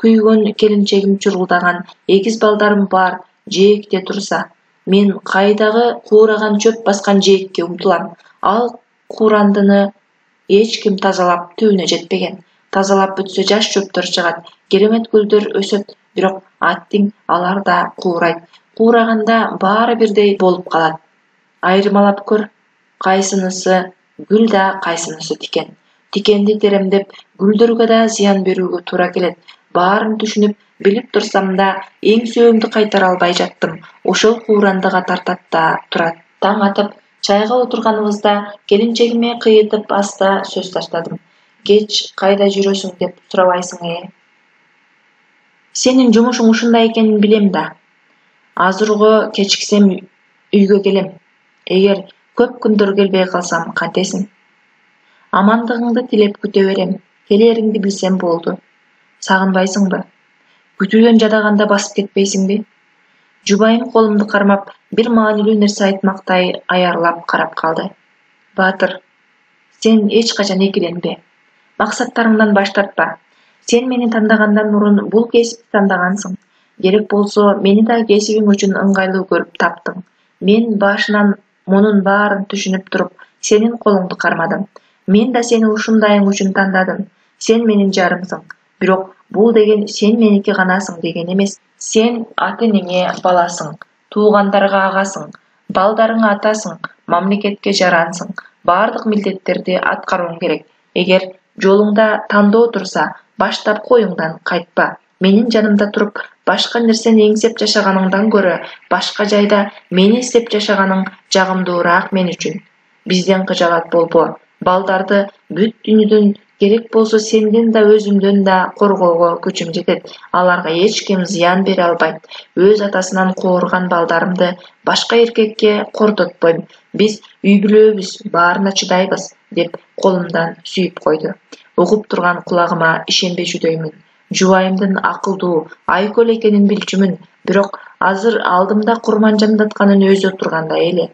күйгөн келинчегим чурулдаган, эгиз балдарым бар жээкте турса, мен кайдагы куураган чөп баскан жээкке умтулам. Ал куурандыны эч ким тазалап түбүнө жетпеген. Тазалап бүтсө жаш чөптөр чыгат, керемет гүлдөр өсөт, бирок аттиң алар да куурайт. Куураганда баары бирдей болуп калат. Айырмалап көр, кайсынысы гүл да, кайсынысы тикен. Тикенди теремдеп, гүлдөргө да зыян берүүгө туура келет. Баарын түшүнүп, билип турсам да, эң сөөмдү кайтара албай жаттым. Ошол куурандыга тартат да турат. Таң атып, чайга отурганыбызда келинчегиме кыйытып аста сөз таштадым. Кеч кайда жүрөсүң деп сурабайсың Сенин жумушуң ушундай экенин билем да. Азырго кечиксем үйгө келем. Эгер көп күндөр келбей калсам кантесиң? Амандыгыңды тилеп күтө берем. Келериңди билсем болду. Сагынбайсыңбы? Күтүүдөн жадаганда басып кетпейсиңби? Жубайым колумду кармап, бир маанилүү нерсе айтмактай аярлап карап калды. Баатыр, сен эч качан экиленбе. Максаттарыңдан баш тартпа. Сен мени тандагандан мурун бул кесипти тандагансың. Керек болсо, мени да кесибиң үчүн ыңгайлуу көрүп таптың. Мен башынан мунун баарын түшүнүп туруп, сенин колуңду кармадым. Мен да сени ушундайың үчүн тандадым. Сен менин жарымсың. Бирок бул деген сен меники ганасың деген эмес. Сен ата-энеңе баласың, туугандарга агасың, балдарыңа атасың, мамлекетке жарансың. Бардык милдеттерди аткарууң керек. Эгер жолуңда тандоо турса, баштап коюңдан кайтпа. Менин жанымда туруп, башка нерсени эңсеп жашаганыңдан көрө, башка жайда мени издеп жашаганың жагымдуураак мен үчүн. Бизден кыжалат болбо. Балдарды бүт дүйнөдөн керек болсо сенден да өзүмдөн да коргоого күчүм жетет. Аларга эч ким зыян бере албайт. Өз атасынан куурган балдарымды башка эркекке кордотпойм. Биз үй бүлөбүз, баарына чыдайбыз, деп колумдан сүйүп койду. Угуп турган кулагыма ишенбей жүдөймүн. Жубайымдын акылдуу, айкөл экенин билчүмүн, бирок азыр алдымда курман жандатканын өзү отургандай эле.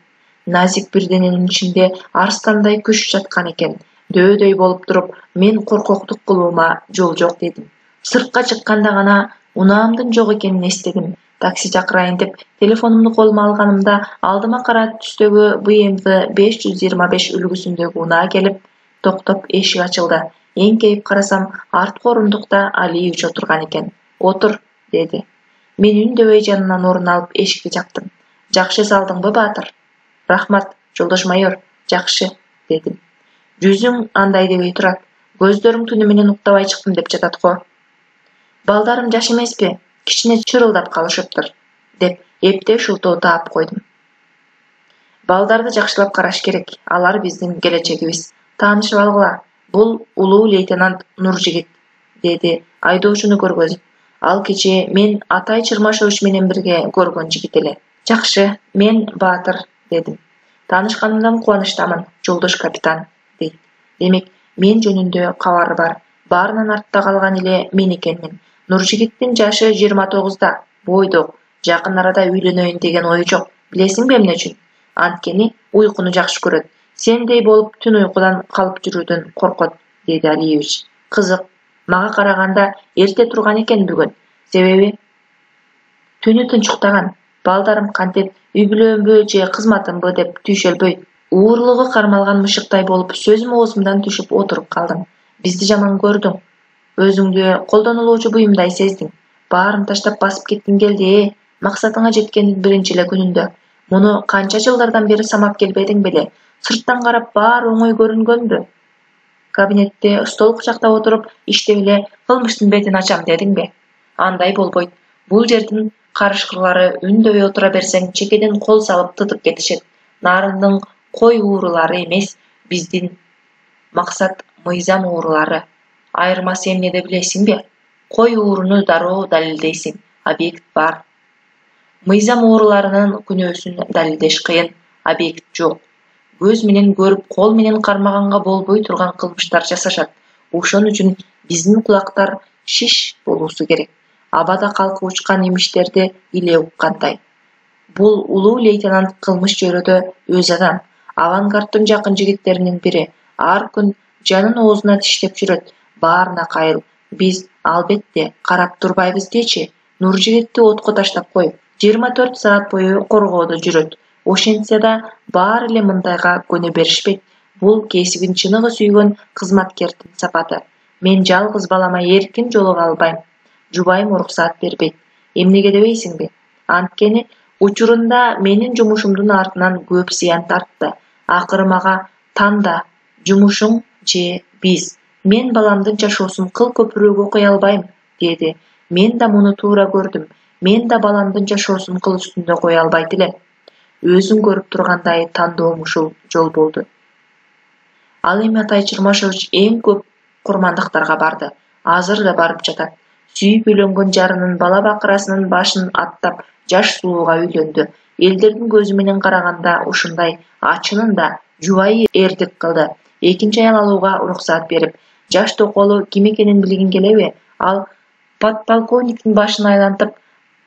Назик бирдененин ичинде арстандай күч жаткан экен. Дөөдөй болуп туруп, мен коркоктук кылуума жол жок дедим. Сыртка чыкканда гана унаамдын жок экенин эстедим. Такси чакырайын деп телефонумду колума алганымда алдыма кара түстөгү BMW 525 үлгүсүндөгү унаа келип, токтоп эшик ачылды. Эңкейип карасам, арткы орундукта Алиевич отурган экен. Отур, деди. Мен үндөбөй жанынан орун алып эшикти жаптым. Жакшы салдыңбы, Баатыр? Рахмат, жолдош майор, жакшы, дедим. Жүзүң андай дебей турат. Көздөрүң түнү менен уктабай чыктым деп жатат го. Балдарым жаш эмеспи? Кичине чырылдап калышыптыр, деп эптеп шылтоо таап койдум. Балдарды жакшылап караш керек. Алар биздин келечегибиз. Таанышып алгыла. Бул улуу лейтенант Нуржигит, деди айдоочуну көргөзүп. Ал кечээ мен Атай Чырмашевич менен бирге көргөн жигит эле. Жакшы, мен Баатыр, дедим. Таанышканымдан кубанычтамын, жолдош капитан, дейт. Демек, мен жөнүндө кабары бар. Баарынан артта калган эле мен экенмин. Нуржигиттин жашы 29да, бойдок, жакын арада үйлөнөйүн деген ою жок. Билесиңби эмне үчүн? Анткени уйкуну жакшы көрөт. Сендей болуп түн уйкудан калып жүрүүдөн коркот, деди Алиевич. Кызык, мага караганда эрте турган экен бүгүн. Себеби түнү тынчуктаган. Балдарым кантип үй бүлөмбү же кызматымбы деп түйшөлбөйт. Уурлугу кармалган мышыктай болуп сөзүм оозумдан түшүп отуруп калдым. Бизди жаман көрдүң. Өзүңдү колдонулуучу буюмдай сездиң. Баарын таштап басып кеткиң келди. Максатыңа жеткендин биринчи эле күнүндө. Муну канча жылдардан бери самап келбедиң беле? Сырттан карап баары оңой көрүнгөнбү? Кабинетте стол кучактап отуруп иштеп эле кылмыштын бетин ачам дедиңби? Андай болбойт. Бул жердин карышкырлары үндөбөй отура берсең чекеден кол салып тытып кетишет. Нарындын кой уурулары эмес, биздин максат мыйзам уурулары. Айырмасы эмнеде билесиңби? Кой ууруну дароо далилдейсиң, объект бар. Мыйзам ууруларынын күнөөсүн далилдеш кыйын, объект жок. Көз менен көрүп, кол менен кармаганга болбой турган кылмыштар жасашат. Ошон үчүн биздин кулактар шиш болуусу керек. Абада калкып учкан имиштерди иле уккандай. Бул улуу лейтенант кылмыш чөйрөдө өз адам. Авангарддын жакын жигиттеринин бири. Ар күн жанын оозуна тиштеп жүрөт. Баарына кайыл. Биз албетте карап турбайбыз дечи. Нуржигитти отко таштап коюп, 24 саат бою коргоодо жүрөт. Ошентсе да баары эле мындайга көнө беришпейт. Бул кесибин чыныгы сүйгөн кызматкердин сапаты. Мен жалгыз балама эркин жолуга албайм. Жубайым уруксаат бербейт. Эмнеге дебейсиңби? Анткени учурунда менин жумушумдун артынан көп зыян тартты. Акыры мага танда, жумушуң же биз. Мен баламдын жашоосун кыл көпүрөгө кое албайм, деди. Мен да муну туура көрдүм. Мен да баламдын жашоосун кыл үстүндө кое албайт элем. Өзүң көрүп тургандай тандоом ушул жол болду. Ал эми Атай Чырмашевич эң көп курмандыктарга барды. Азыр да барып жатат. Сүйүп үйлөнгөн жарынын бала бакырасынын башын аттап жаш сулууга үйлөндү. Элдердин көзү менен караганда ушундай, чынында жубайы эрдик кылды. Экинчи аял алууга уруксаат берип, жаш токолу ким экенин билгиң келеби? Ал подполковниктин башын айлантып,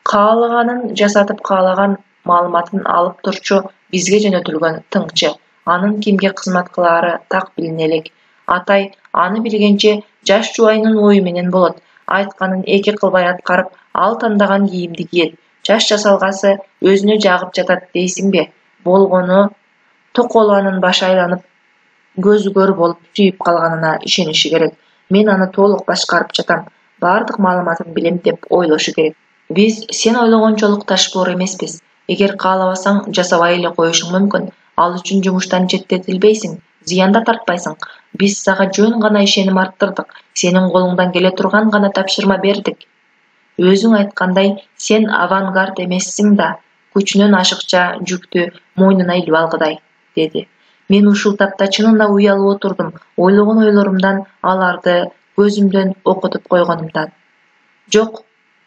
каалаганын жасатып, каалаган маалыматын алып турчу бизге жөнөтүлгөн тыңчы. Анын кимге кызмат кылаары так билине элек. Атай аны билгенче жаш жубайынын ою менен болот. Айтканын эки кылбай аткарып, ал тандаган кийимди кийет. Жаш жасалгасы өзүнө жагып жатат дейсиңби? Болгону токолу анын башы айланып, көзү көр болуп сүйүп калганына ишениши керек. Мен аны толук башкарып жатам. Бардык маалыматын билем деп ойлошу керек. Биз сен ойлогончолук ташбоор эмеспиз. Эгер каалабасаң, жасабай эле коюшуң мүмкүн. Ал үчүн жумуштан четтетилбейсиң, зыян да тартпайсың. Биз сага жөн гана ишеним арттырдык. Сенин колуңдан келе турган гана тапшырма бердик. Өзүң айткандай, сен авангард эмессиң да, күчүнөн ашыкча жүктү мойнуна илип алгыдай, деди. Мен ушул тапта чынында уялып отурдум, ойлогон ойлорумдан, аларды көзүмдөн окутуп койгонумдан. Жок,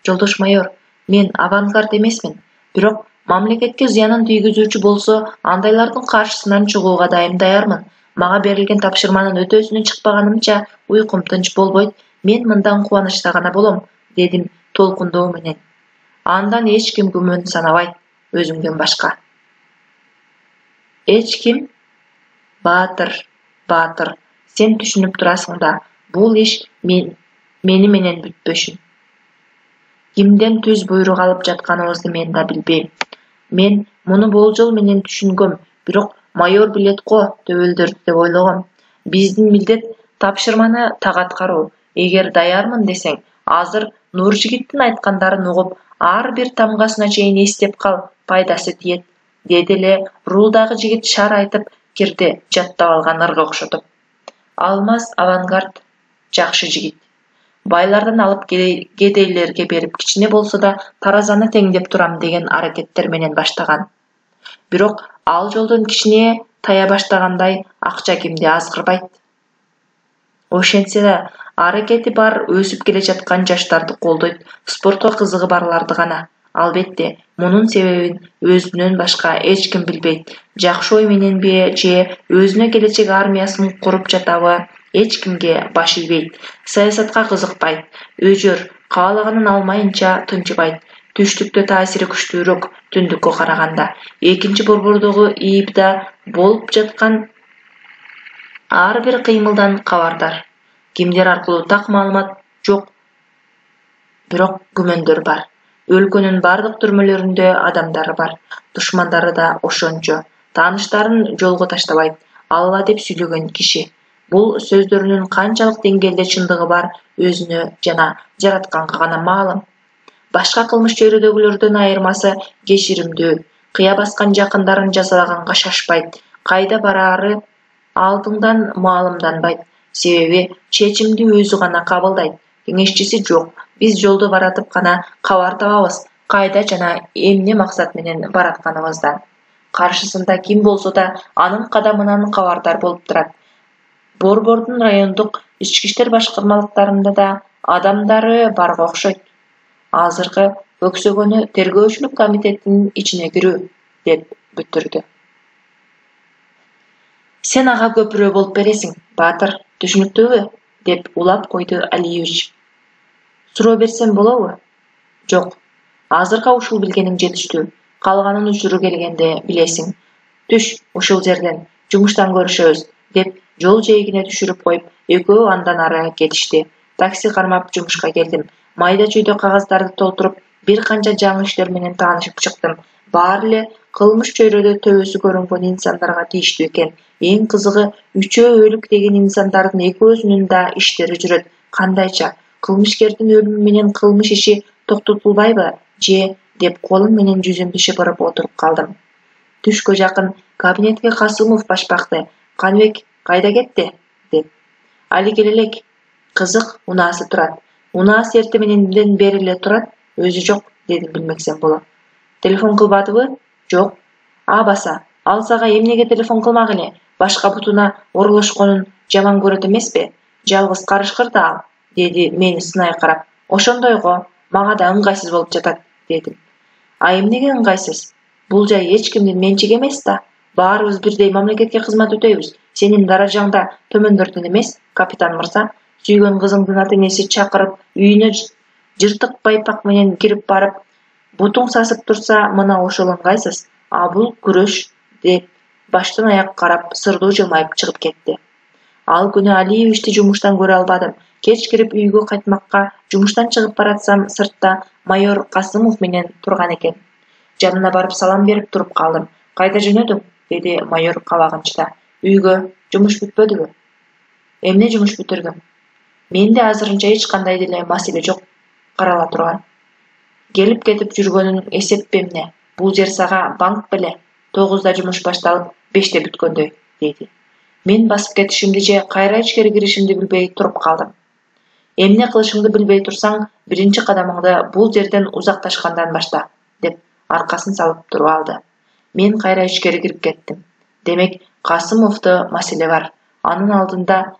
жолдош майор, мен авангард эмесмин. Бирок мамлекетке зыянын тийгизүүчү болсо, андайлардын каршысынан чыгууга даярмын. Мага берилген тапшырманын өтөөсүнө чыкпаганымча уйкум тынч болбойт. Мен мындан кубанычта гана болом, дедим толкундоо менен. Андан эч ким күмөн санабайт, өзүңдөн башка. Эч ким? Баатыр, сен түшүнүп турасың да, бул иш мени менен бүтпөшүн. Кимден түз буйрук алып жатканыбызды мен да билбейм. Мен муну болжол менен түшүнгөм, бирок майор билет го төбөлдөрдү деп ойлогом. Биздин милдет тапшырманы так аткаруу. Эгер даярмын десең, азыр Нуржигиттин айткандарын угуп, ар бир тамгасына чейин эстеп кал, пайдасы тиет, деди эле рулдагы жигит шар айтып кирди, жаттап алган ырга окшотуп. Алмаз авангард, жакшы жигит. Байлардан алып кедейлерге берип, кичине болсо да таразаны теңдеп турам деген аракеттер менен баштаган. Бирок ал жолдон кичине тая баштагандай, акча кимди азгырбайт. Ошентсе да аракети бар, өсүп келе жаткан жаштарды колдойт, спортко кызыгы барларды гана. Албетте, мунун себебин өзүнөн башка эч ким билбейт. Жакшы ой мененби же өзүнө келечек армиясын куруп жатабы, эч кимге баш ийбейт. Саясатка кызыкпайт. Өжөр, каалаганын алмайынча тынчыбайт. түштүктө таасири күчтүүрөөк түндүккө караганда. Экинчи борбордогу ИИБда болуп жаткан ар бир кыймылдан кабардар. Кимдер аркылуу так маалымат жок, бирок күмөндөр бар. Өлкөнүн бардык түрмөлөрүндө адамдары бар. Душмандары да ошончо. Тааныштарын жолго таштабайт. Алла деп сүйлөгөн киши. Бул сөздөрүнүн канчалык деңгээлде чындыгы бар өзүнө жана жаратканга гана маалым. Башка кылмыш чөйрөдөгүлөрдөн айырмасы кечиримдүү, кыя баскан жакындарын жазалаганга шашпайт, кайда бараары алдыңдан маалымданбайт. Себеби чечимди өзү гана кабылдайт. Кеңешчиси жок. Биз жолдо баратып гана кабар табабыз, кайда жана эмне максат менен баратканыбыздан. Каршысында ким болсо да анын кадамынан кабардар болуп турат. Борбордун райондук ички иштер башкармалыктарында да адамдары барга окшойт. Азыркы өксөгөнү тергөөчүлүк комитетинин ичине кирүү, деп бүтүрдү. Сен ага көпүрө болуп бересиң, Баатыр, түшүнүктүүбү? Деп улап койду Алиевич. Суроо берсем болобу? Жок. Азыркы ушул билгениң жетиштүү. Калганын учуру келгенде билесиң. Түш ушул жерден, жумуштан көрүшөбүз, деп жол жээгине түшүрүп коюп, экөө андан ары кетишти. Такси кармап жумушка келдим. Майда чүйдө кагаздарды толтуруп, бир канча жаңы иштер менен таанышып чыктым. Баары эле кылмыш чөйрөдө төбөсү көрүнгөн инсандарга тийиштүү экен. Эң кызыгы, үчөө өлүк деген инсандардын экөөсүнүн да иштери жүрөт. Кандайча? Кылмышкердин өлүмү менен кылмыш иши токтотулбайбы же деп колум менен жүзүмдү шыпырып отуруп калдым. Түшкө жакын кабинетке Касымов башпакты. Каныбек кайда кетти? Деп. Али келе элек. Кызык, унаасы турат. Унаасы эрте мененден бери эле турат, өзү жок, дедим билмексем болот. Телефон кылбадыбы? Жок. Баса, ал сага эмнеге телефон кылмак эле? Башка бутуна оролошконун жаман көрөт эмеспи? Жалгыз карышкыр да ал, деди мени сынай карап. Ошондойго, мага да ыңгайсыз болуп жатат, дедим. Эмнеге ыңгайсыз? Бул жай эч кимдин менчиги эмес да. Баарыбыз бирдей мамлекетке кызмат өтөйбүз. Сенин даражаңда төмөндөрдөн эмес, капитан мырза. Сүйгөн кызыңдын ата-энеси чакырып, үйүнө жыртык байпак менен кирип барып, бутуң сасып турса, мына ошол ыңгайсыз. Бул күрөш, деп баштан аяк карап, сырдуу жылмайып чыгып кетти. Ал күнү Алиевичти жумуштан көрө албадым. Кеч кирип үйгө кайтмакка жумуштан чыгып баратсам, сыртта майор Касымов менен турган экен. Жанына барып салам берип туруп калдым. Кайда жөнөдүң? Деди майор кабагынчта. Үйгө. Жумуш бүтпөдүбү? Эмне жумуш бүтүрдүң? Менде азырынча эч кандай деле маселе жок, карала турган. Келип кетип жүргөнүң эсеп эмне? Бул жер сага банк беле. 9да жумуш башталып, 5те бүткөндөй, деди. Мен басып кетишимди же кайра ичкери киришимди билбей туруп калдым. Эмне кылышыңды билбей турсаң, биринчи кадамыңды бул жерден узакташкандан башта, деп аркасын салып туруп алды. Мен кайра ичкери кирип кеттим. Демек, Касымовдо маселе бар. Анын алдында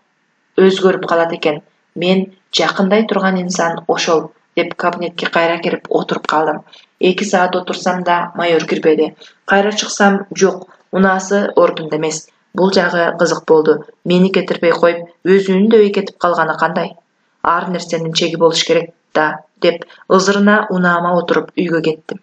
өзгөрүп калат экен. Мен жакындай турган инсан ошол, деп кабинетке кайра кирип отуруп калдым. 2 саат отурсам да майор кирбеди. Кайра чыксам, жок, унаасы ордунда эмес. Бул жагы кызык болду. Мени кетирбей коюп, өзүнүн дөй кетип калганы кандай? Ар нерсенин чеги болуш керек да, деп ызырына унаама отуруп үйгө кеттим.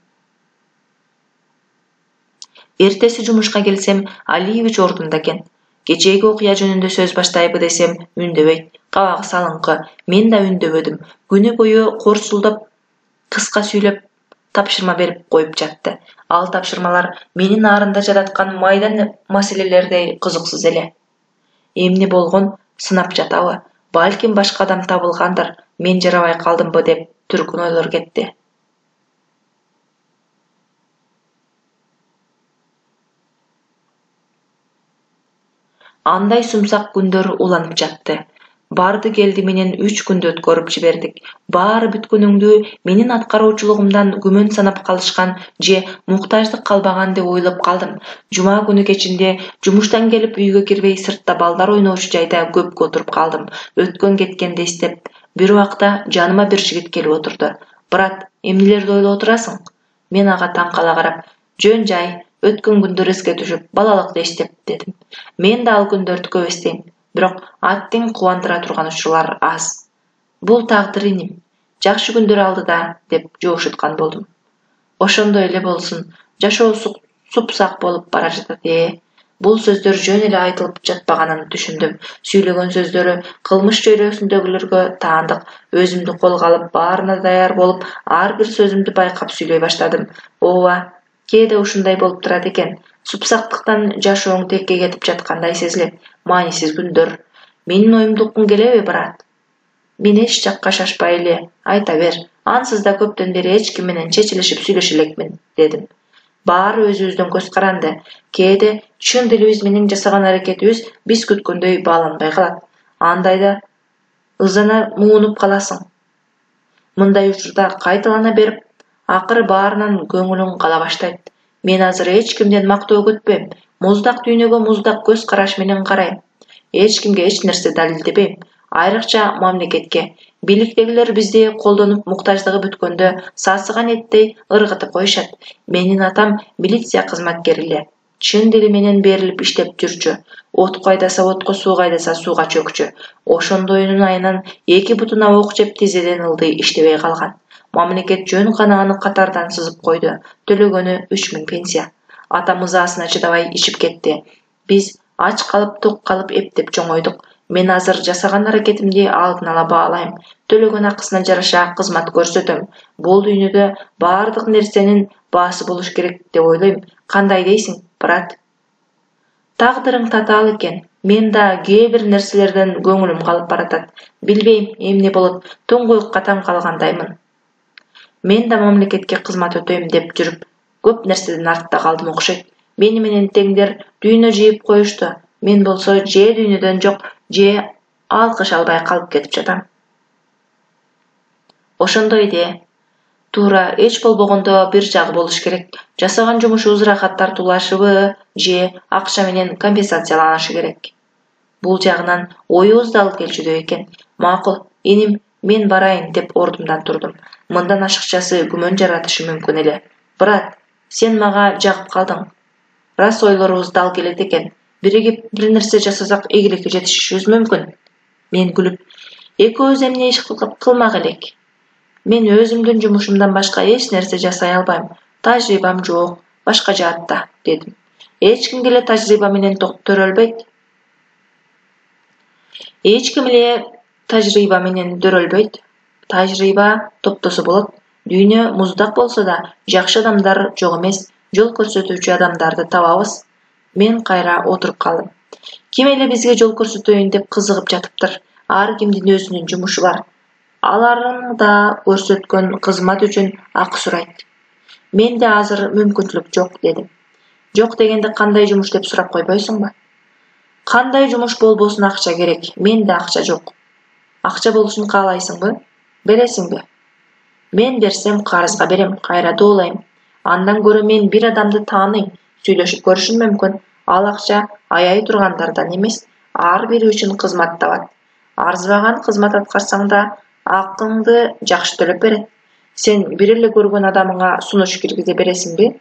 Эртеси жумушка келсем, Алиевич ордунда экен. Кечээги окуя жөнүндө сөз баштайбы десем, үндөбөйт. Кабагы салыңкы. Мен да үндөбөдүм. Күнү бою корсулдап, кыска сүйлөп, тапшырма берип коюп жатты. Ал тапшырмалар менин аарында жататкан майдан маселелердей кызыксыз эле. Эмне болгон, сынап жатабы? Балким башка адам табылгандыр. Мен жарабай калдымбы деп түркүн ойлор кетти. Андай сумсак күндөр уланып жатты. Барды келди менен 3 күндү өткөрүп жибердик. Баары бүткөнүңдү менин аткаруучулугумдан күмөн санап калышкан же муктаждык калбаган деп ойлоп калдым. Жума күнү кечинде жумуштан келип үйгө кирбей сыртта балдар ойноочу жайда көпкө отуруп калдым. Өткөн кеткенди эстеп, бир убакта жаныма бир жигит келип отурду. Брат, эмнелерди ойлоп отурасың? Мен ага таң кала карап, жөн жай, өткөн күндөр эске түшүп, балалыкты эстеп, дедим. Мен да ал күндөрдү көп эстейм. Бирок аттың кубандыра турган учурлар аз. Бул тагдыр иним. Жакшы күндөр алдыда, деп жоошуткан болдум. Ошондой эле болсун, жашоосу супсак болуп бара жатат. Бул сөздөр жөн эле айтылып жатпаганын түшүндүм. Сүйлөгөн сөздөрү кылмыш чөйрөсүндөгүлөргө таандык. Өзүмдү колго алып, баарына даяр болуп, ар бир сөзүмдү байкап сүйлөй баштадым. Ооба, кээде ушундай болуп турат экен. Супсактыктан жашооң текке кетип жаткандай сезилет. Маанисиз күндөр. Менин оюмду уккуң келеби, брат? Мен эч жакка шашпай эле айта бер. Ансыз да көптөн бери эч ким менен чечилишип сүйлөшө элекмин, дедим. Баары өзүбүздөн көз каранды. Кээде чын дилибиз менен жасаган аракетибиз биз күткөндөй бааланбай калат. Андайда ызана муунуп каласың. Мындай учурда кайталана берип, акыры баарынан көңүлүң кала баштайт. Мен азыр эч кимден мактоо күтпөйм. Муздак дүйнөгө муздак көз караш менен карайм. Эч кимге эч нерсе далилдебейм. Айрыкча мамлекетке. Бийликтегилер бизди колдонуп муктаждыгы бүткөндө сасыган эттей ыргытып коюшат. Менин атам милиция кызматкери эле. Чын дили менен берилип иштеп жүрчү. Отко айдаса отко, сууга айдаса сууга чөкчү. Ошондойунун айынан эки бутуна ок жеп тизеден ылдый иштебей калган. Мамлекет жөн гана аны катардан сызып койду. Төлөгөнү 3000 пенсия. Атам ызаасына чыдабай ичип кетти. Биз ач калып, ток калып эптеп чоңойдук. Мен азыр жасаган аракетимди алдын ала баалайм. Төлөгөн акысына жараша кызмат көрсөтөм. Бул дүйнөдө баардык нерсенин баасы болуш керек деп ойлойм. Кандай дейсиң, брат? Тагдырың татаал экен. Мен да кээ бир нерселерден көңүлүм калып баратат. Билбейм, эмне болот, туңгуюкка таң калгандаймын. Мен да мамлекетке кызмат өтөйм деп жүрүп, көп нерседен артта калдым окшойт. Мени менен теңдер дүйнө жыйып коюшту. Мен болсо же дүйнөдөн жок, же алкыш албай калып кетип жатам. Ошондой де. Туура, эч болбогондо бир жагы болуш керек. Жасаган жумушубуз рахат тартуулашыбы, же акча менен компенсацияланышы керек. Бул жагынан оюбуз да ал келчүдөй экен. Макул, иним, мен барайын деп ордумдан турдум. Мындан ашыкчасы күмөн жаратышы мүмкүн эле. Брат, сен мага жагып калдың. Рас ойлорубуз дал келет экен. Биригип бир нерсе жасасак ийгиликке жетишишибиз мүмкүн. Мен күлүп, экөөбүз эмне иш кылмак элек? Мен өзүмдүн жумушумдан башка эч нерсе жасай албайм. Тажрыйбам жок, башка жаатта, дедим. Эч ким эле тажрыйба менен төрөлбөйт. Эч ким эле тажрыйба менен дөөрөлбөйт. Тажрыйба топтосо болот. Дүйнө муздак болсо да, жакшы адамдар жок эмес. Жол көрсөтүүчү адамдарды табабыз. Мен кайра отуруп калдым. Ким эле бизге жол көрсөтөйүн деп кызыгып жатыптыр. Ар кимдин өзүнүн жумушу бар. Аларың да көрсөткөн кызмат үчүн акы сурайт. Менде азыр мүмкүнчүлүк жок, дедим. Жок дегенде кандай жумуш деп сурап койбойсуңбу? Кандай жумуш болбосун акча керек. Менде акча жок. Акча болушун каалайсыңбы? Бересиңби? Мен берсем карызга берем, кайра доолайм. Андан көрө мен бир адамды тааныйм, сүйлөшүп көрүшүм мүмкүн. Ал акча аяй тургандардан эмес, ар бири үчүн кызмат табат. Арзыбаган кызмат аткарсаң да акыңды жакшы төлөп берет. Сен бир эле көргөн адамыңа сунуш киргизе бересиңби?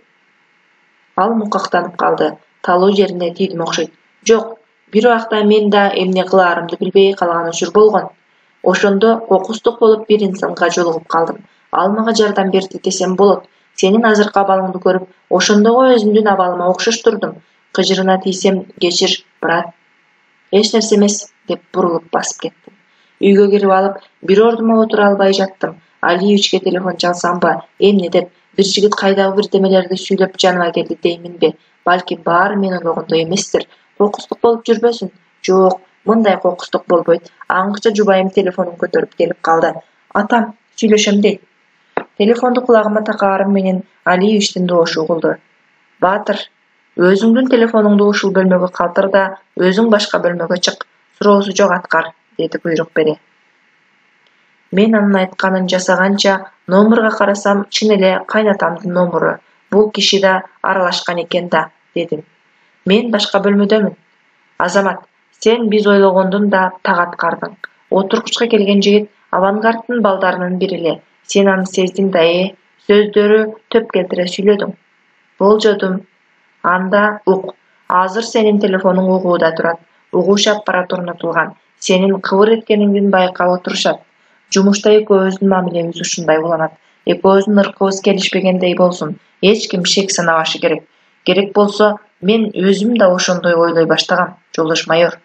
Ал мукактанып калды. Талуу жерине тийдим окшойт. Жок, бир убакта мен да эмне кылаарымды билбей калган учур болгон. Ошондо кокустук болуп бир инсанга жолугуп калдым. Ал мага жардам берди десем болот. Сенин азыркы абалыңды көрүп, ошондого өзүмдүн абалыма окшоштурдум. Кыжырына тийсем, кечир, брат. Эч нерсе эмес, деп бурулуп басып кеттим. Үйгө кирип алып, бир ордума отура албай жаттым. Алиевичке телефон чалсамбы, эмне деп, бир жигит кайдагы бирдемелерди сүйлөп жаныма келди дейминби? Балким баары мен ойлогондой эместир. Кокустук болуп жүрбөсүн? Жок, мындай кокустук болбойт. Аңча жубайым телефонун көтөрүп келип калды. Атам, сүйлөшөм дейт. Телефонду кулагыма такаарым менен Алиевичтин доошу угулду. Баатыр, өзүңдүн телефонуңду ушул бөлмөгө калтыр да, өзүң башка бөлмөгө чык. Суроосу жок аткар, деди буйрук бере. Мен анын айтканын жасаганча номурга карасам, чын эле кайнатамдын номуру. Бул киши да аралашкан экен да, дедим. Мен башка бөлмөдөмүн. Азамат, сен биз ойлогондон да так аткардың. Отургучка келген жигит авангарддын балдарынын бири эле. Сен аны сездиң да, сөздөрү төп келтире сүйлөдүң. Болжодум. Анда ук. Азыр сенин телефонуң угууда турат. Угуш аппараты орнотулган. Сенин кыбыр эткениңдин байкалып турушат. Жумушта экөөбүздүн мамилебиз ушундай уланат. Экөөбүздүн ыркыбыз келишпегендей болсун, эч ким шек санабашы керек. Керек болсо, мен өзүм да ошондой ойлой баштагам, жолдош майор.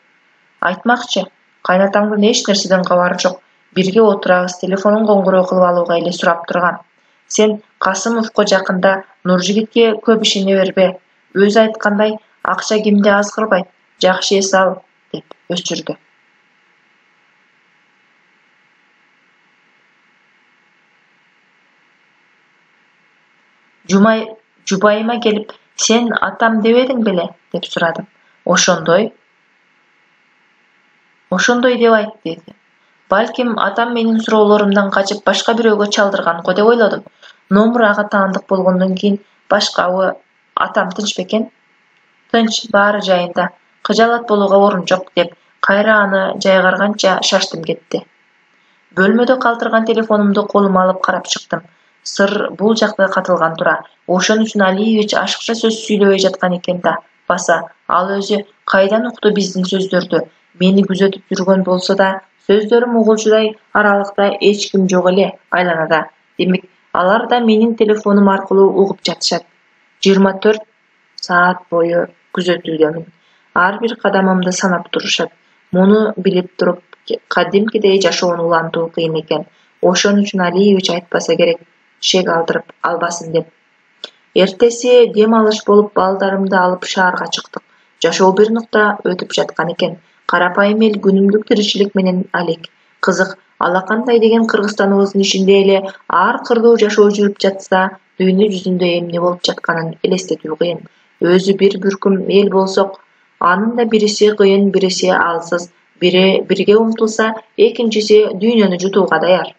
Айтмакчы, кайнатаңдын эч нерседен кабары жок. Бирге отурабыз, телефонун коңгуроо кылып алууга эле сурап турган. Сен Касымовго жакында Нуржигитке көп ишене бербе. Өзү айткандай, акча кимди азгырбайт, жакшы эс ал, деп өчүрдү. Жубайыма келип, сен атам дебедиң беле, деп сурадым. Ошондой деп айт, деди. Балким атам менин суроолорумдан качып башка бирөөгө чалдырган го деп ойлодум. Номур ага таандык болгондон кийин башкабы атам тынч бекен? Тынч, баары жайында. Кыжаалат болууга орун жок, деп кайра аны жайгарганча шаштым кетти. Бөлмөдө калтырган телефонумду колума алып карап чыктым. Сыр бул жакта катылган тура. Ошон үчүн Алиевич ашыкча сөз сүйлөбөй жаткан экен да. Баса, ал өзү кайдан укту биздин сөздөрдү? Мени күзөтүп жүргөн болсо да, сөздөрүм угуучудай аралыкта эч ким жок эле айланада. Демек, алар да менин телефонум аркылуу угуп жатышат. 24 саат бою күзөтүүдөмүн. Ар бир кадамымды санап турушат. Муну билип туруп, кадимкидей жашоону улантуу кыйын экен. Ошон үчүн Алиевич айтпаса керек, шек алдырып албасын деп. Эртеси дем алыш болуп балдарымды алып шаарга чыктык. Жашоо бир нукта өтүп жаткан экен. Карапайым эл күнүмдүк тиричилик менен алек. Кызык, алакандай деген Кыргызстаныбыздын ичинде эле ар кырдуу жашоо жүрүп жатса, дүйнө жүзүндө эмне болуп жатканын элестетүү кыйын. Өзү бир бүркүм эл болсок, анын да бириси кыйын, бириси алсыз, бирге умтулса, экинчиси дүйнөнү жутууга даяр.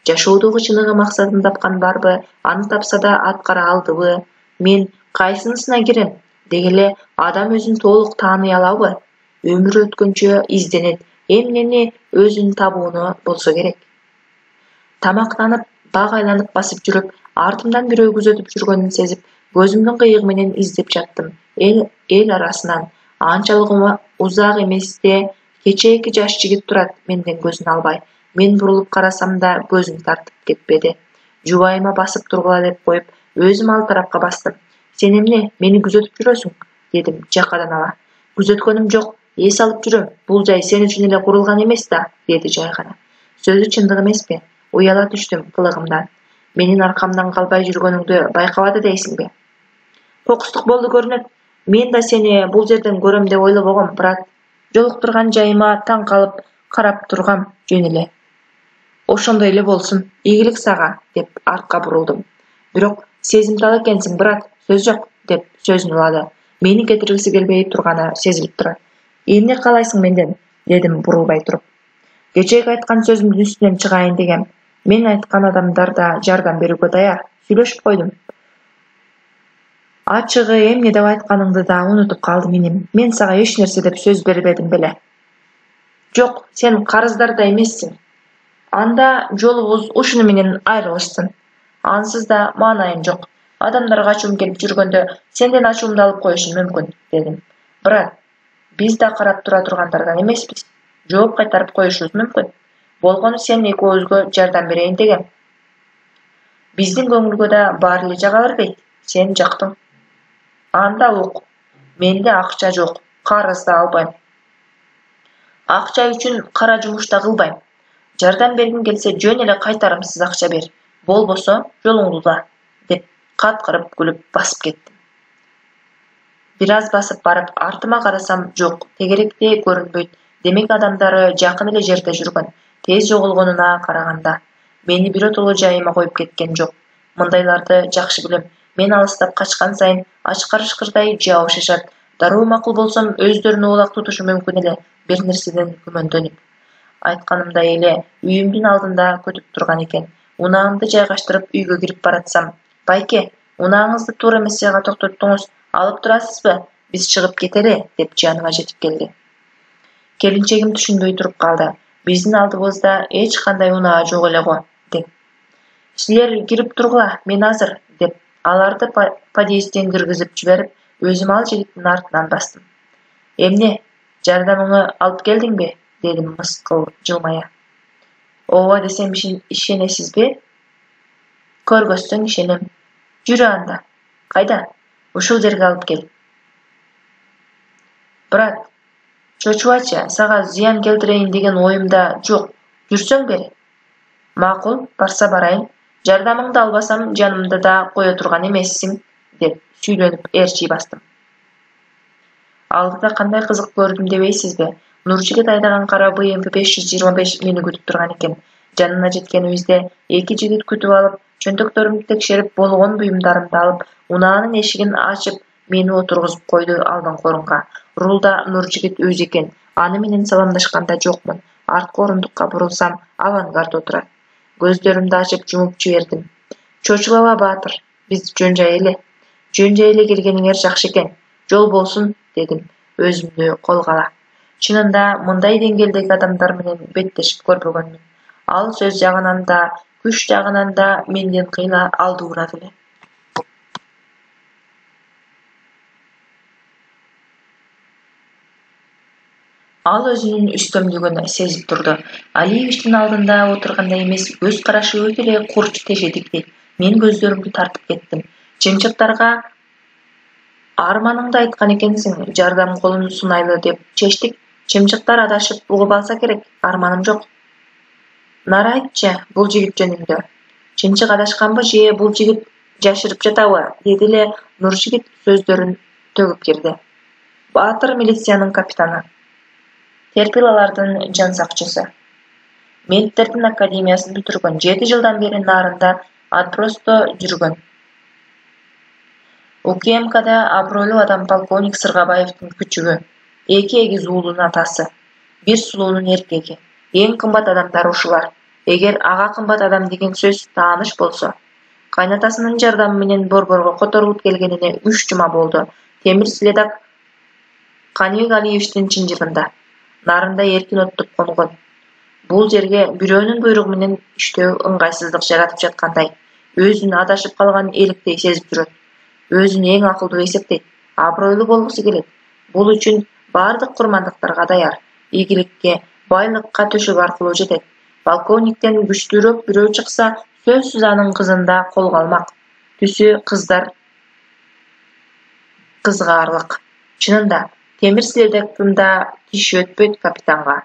Жашоодогу чыныгы максатын тапкан барбы, аны тапса да аткара алдыбы? Мен кайсынысына кирем? Дегеле адам өзүн толук тааный алабы? Өмүр өткөнчө изденет, эмнени өзүн табууну болсо керек. Тамактанып, бак айланып басып жүрүп, артымдан бирөө күзөтүп жүргөнүн сезип, көзүмдүн кыйыгы менен издеп жаттым. Эл арасынан анчалык узак эместе кечээки жаш жигит турат менден көзүн албай. Мен бурулуп карасам да көзүм тартып кетпеди. Жубайыма басып тургула деп коюп, өзүм ал тарапка бастым. Сен эмне, мени күзөтүп жүрөсүң? Дедим жакадан ала. Күзөткөнүм жок, эс алып жүрөм. Бул жай сен үчүн эле курулган эмес да, деди жайгана. Сөзү чындык эмеспи? Уяла түштүм кылыгымдан. Менин аркамдан калбай жүргөнүңдү байкабады дейсиңби? Кокустук болду көрүнөт. Мен да сени бул жерден көрөм деп ойлобогом, брат. Жолуктурган жайыма таң калып карап тургам жөн эле. Ошондой эле болсун. Ийгилик сага, деп артка бурулдум. Бирок сезимтал экенсиң, брат. Сөз жок, деп сөзүн улады. Мени кетиргиси келбей турганы сезилип турат. Эмне каалайсың менден? Дедим бурулбай туруп. Кечээки айткан сөзүмдүн үстүнөн чыгайын дегем. Мен айткан адамдар да жардам берүүгө даяр. Сүйлөшүп койдум. Ачыгы эмне деп айтканыңды да унутуп калдым иним. Мен сага эч нерсе деп сөз бербедим беле. Жок, сен карыздарда эмессиң. Анда жолубуз ушуну менен айрылышсын. Ансыз да маанайым жок. Адамдарга ачуум келип жүргөндө сенден ачуумду алып коюшум мүмкүн, дедим. Брат, биз да карап тура тургандардан эмеспиз. Жооп кайтарып коюшубуз мүмкүн. Болгону сен экөөбүзгө жардам берейин дегем. Биздин көңүлгө да баары эле жага бербейт. Сен жактың. Анда ук. Менде акча жок, карыз да албайм. Акча үчүн кара жумуш да кылбайм. Жардам бергиң келсе жөн эле кайтарымсыз акча бер. Болбосо жолуңду да, деп каткырып күлүп басып кеттим. Бир аз басып барып артыма карасам жок, тегеректе көрүнбөйт. Демек адамдары жакын эле жерде жүргөн. Тез жоголгонуна караганда. Мени биротоло жайыма коюп кеткен жок. Мындайларды жакшы билем. Мен алыстап качкан сайын ачкар-ычкырдай жабышышат. Дароо макул болсом өздөрүнө улак тутушу мүмкүн эле, бир нерседен күмөндөнүп. Айтканымдай эле үйүмдүн алдында күтүп турган экен. Унаамды жайгаштырып үйгө кирип баратсам, байке, унааңызды туура мессияга токтоттуңуз, алып турасызбы? Биз чыгып кетели, деп жаныма жетип келди. Келинчегим түшүнбөй туруп калды. Биздин алдыбызда эч кандай унаа жок эле го, деп. Силер кирип тургула, мен азыр, деп аларды подъездден киргизип жиберип, өзүм ал жигиттин артынан бастым. Эмне, жардамыңы алып келдиңби? Дедим мыскыл жылмая. Ооба десем ишенесизби? Көргөзсөң ишенем. Жүрө анда. Кайда? Ушул жерге алып кел. Брат, чочубачы, сага зыян келтирейин деген оюмда жок. Жүрсөң бери. Макул, барса барайын. Жардамыңды албасам жанымда да кое турган эмессиң, деп сүйлөнүп ээрчий бастым. Алдыда кандай кызык көрдүм дебейсизби? Нуржигит айдаган кара БМП 525 мени күтүп турган экен. Жанына жеткенибизде эки жигит күтүп алып, чөнтөктөрүмдү текшерип, болгон буюмдарымды алып, унаанын эшигин ачып, мени отургузуп койду алдыңкы орунга. Рулда Нуржигит өзү экен. Аны менен саламдашканда жокмун. Арткы орундукка бурулсам, авангард отурат. Көздөрүмдү ачып жумуп жибердим. Чочулаба, баатыр. Биз жөн жай эле келгениңер жакшы экен. Жол болсун, дедим, өзүмдү колго ала. Чынында мындай деңгээлдеги адамдар менен беттешип көрбөгөнмүн. Ал сөз жагынан да, күч жагынан да менден кыйла алдуураак эле. Ал өзүнүн үстөмдүгүн сезип турду. Алиевичтин алдында отургандай эмес, көз карашы өтө эле курч тежедикти. Мен көздөрүмдү тартып кеттим. Чымчыктарга арманыңды айткан экенсиң, жардам колун сунайлы деп чечтик. Чымчыктар адашып угуп алса керек, арманым жок. Нара айтчы, бул жигит жөнүндө. Чымчык адашканбы же бул жигит жашырып жатабы? Деди эле Нуржигит сөздөрүн төгүп кирди. Баатыр милициянын капитаны. Терпилалардын жан сакчысы. Менттердин академиясын бүтүргөн, 7 жылдан бери нарында отпросто жүргөн. УКМКда абройлуу адам полковник Сыргабаевдин күчүгү, 2 эгиз уулунун атасы, 1 сулуунун эркеги. Эң кымбат адамдар ушулар. Эгер ага кымбат адам деген сөз тааныш болсо, кайнатасынын жардамы менен борборго которулуп келгенине 3 жума болду. Темир следак Каныбек Алиевичтин чынжырында. Нарында эркин оттоп конгон. Бул жерге бирөөнүн буйругу менен иштөө ыңгайсыздык жаратып жаткандай, өзүн адашып калган эликтей сезип жүрөт. Өзүн эң акылдуу эсептейт, абройлуу болгусу келет. Бул үчүн бардык курмандыктарга даяр. Ийгиликке, байлыкка төшөк аркылуу жетет. Полковниктен күчтүүрөөк бирөө чыкса, сөзсүз анын кызын да колго алмак. Түсү кызгаарлык. Чынында, темир следактын да тиши өтпөйт капитанга.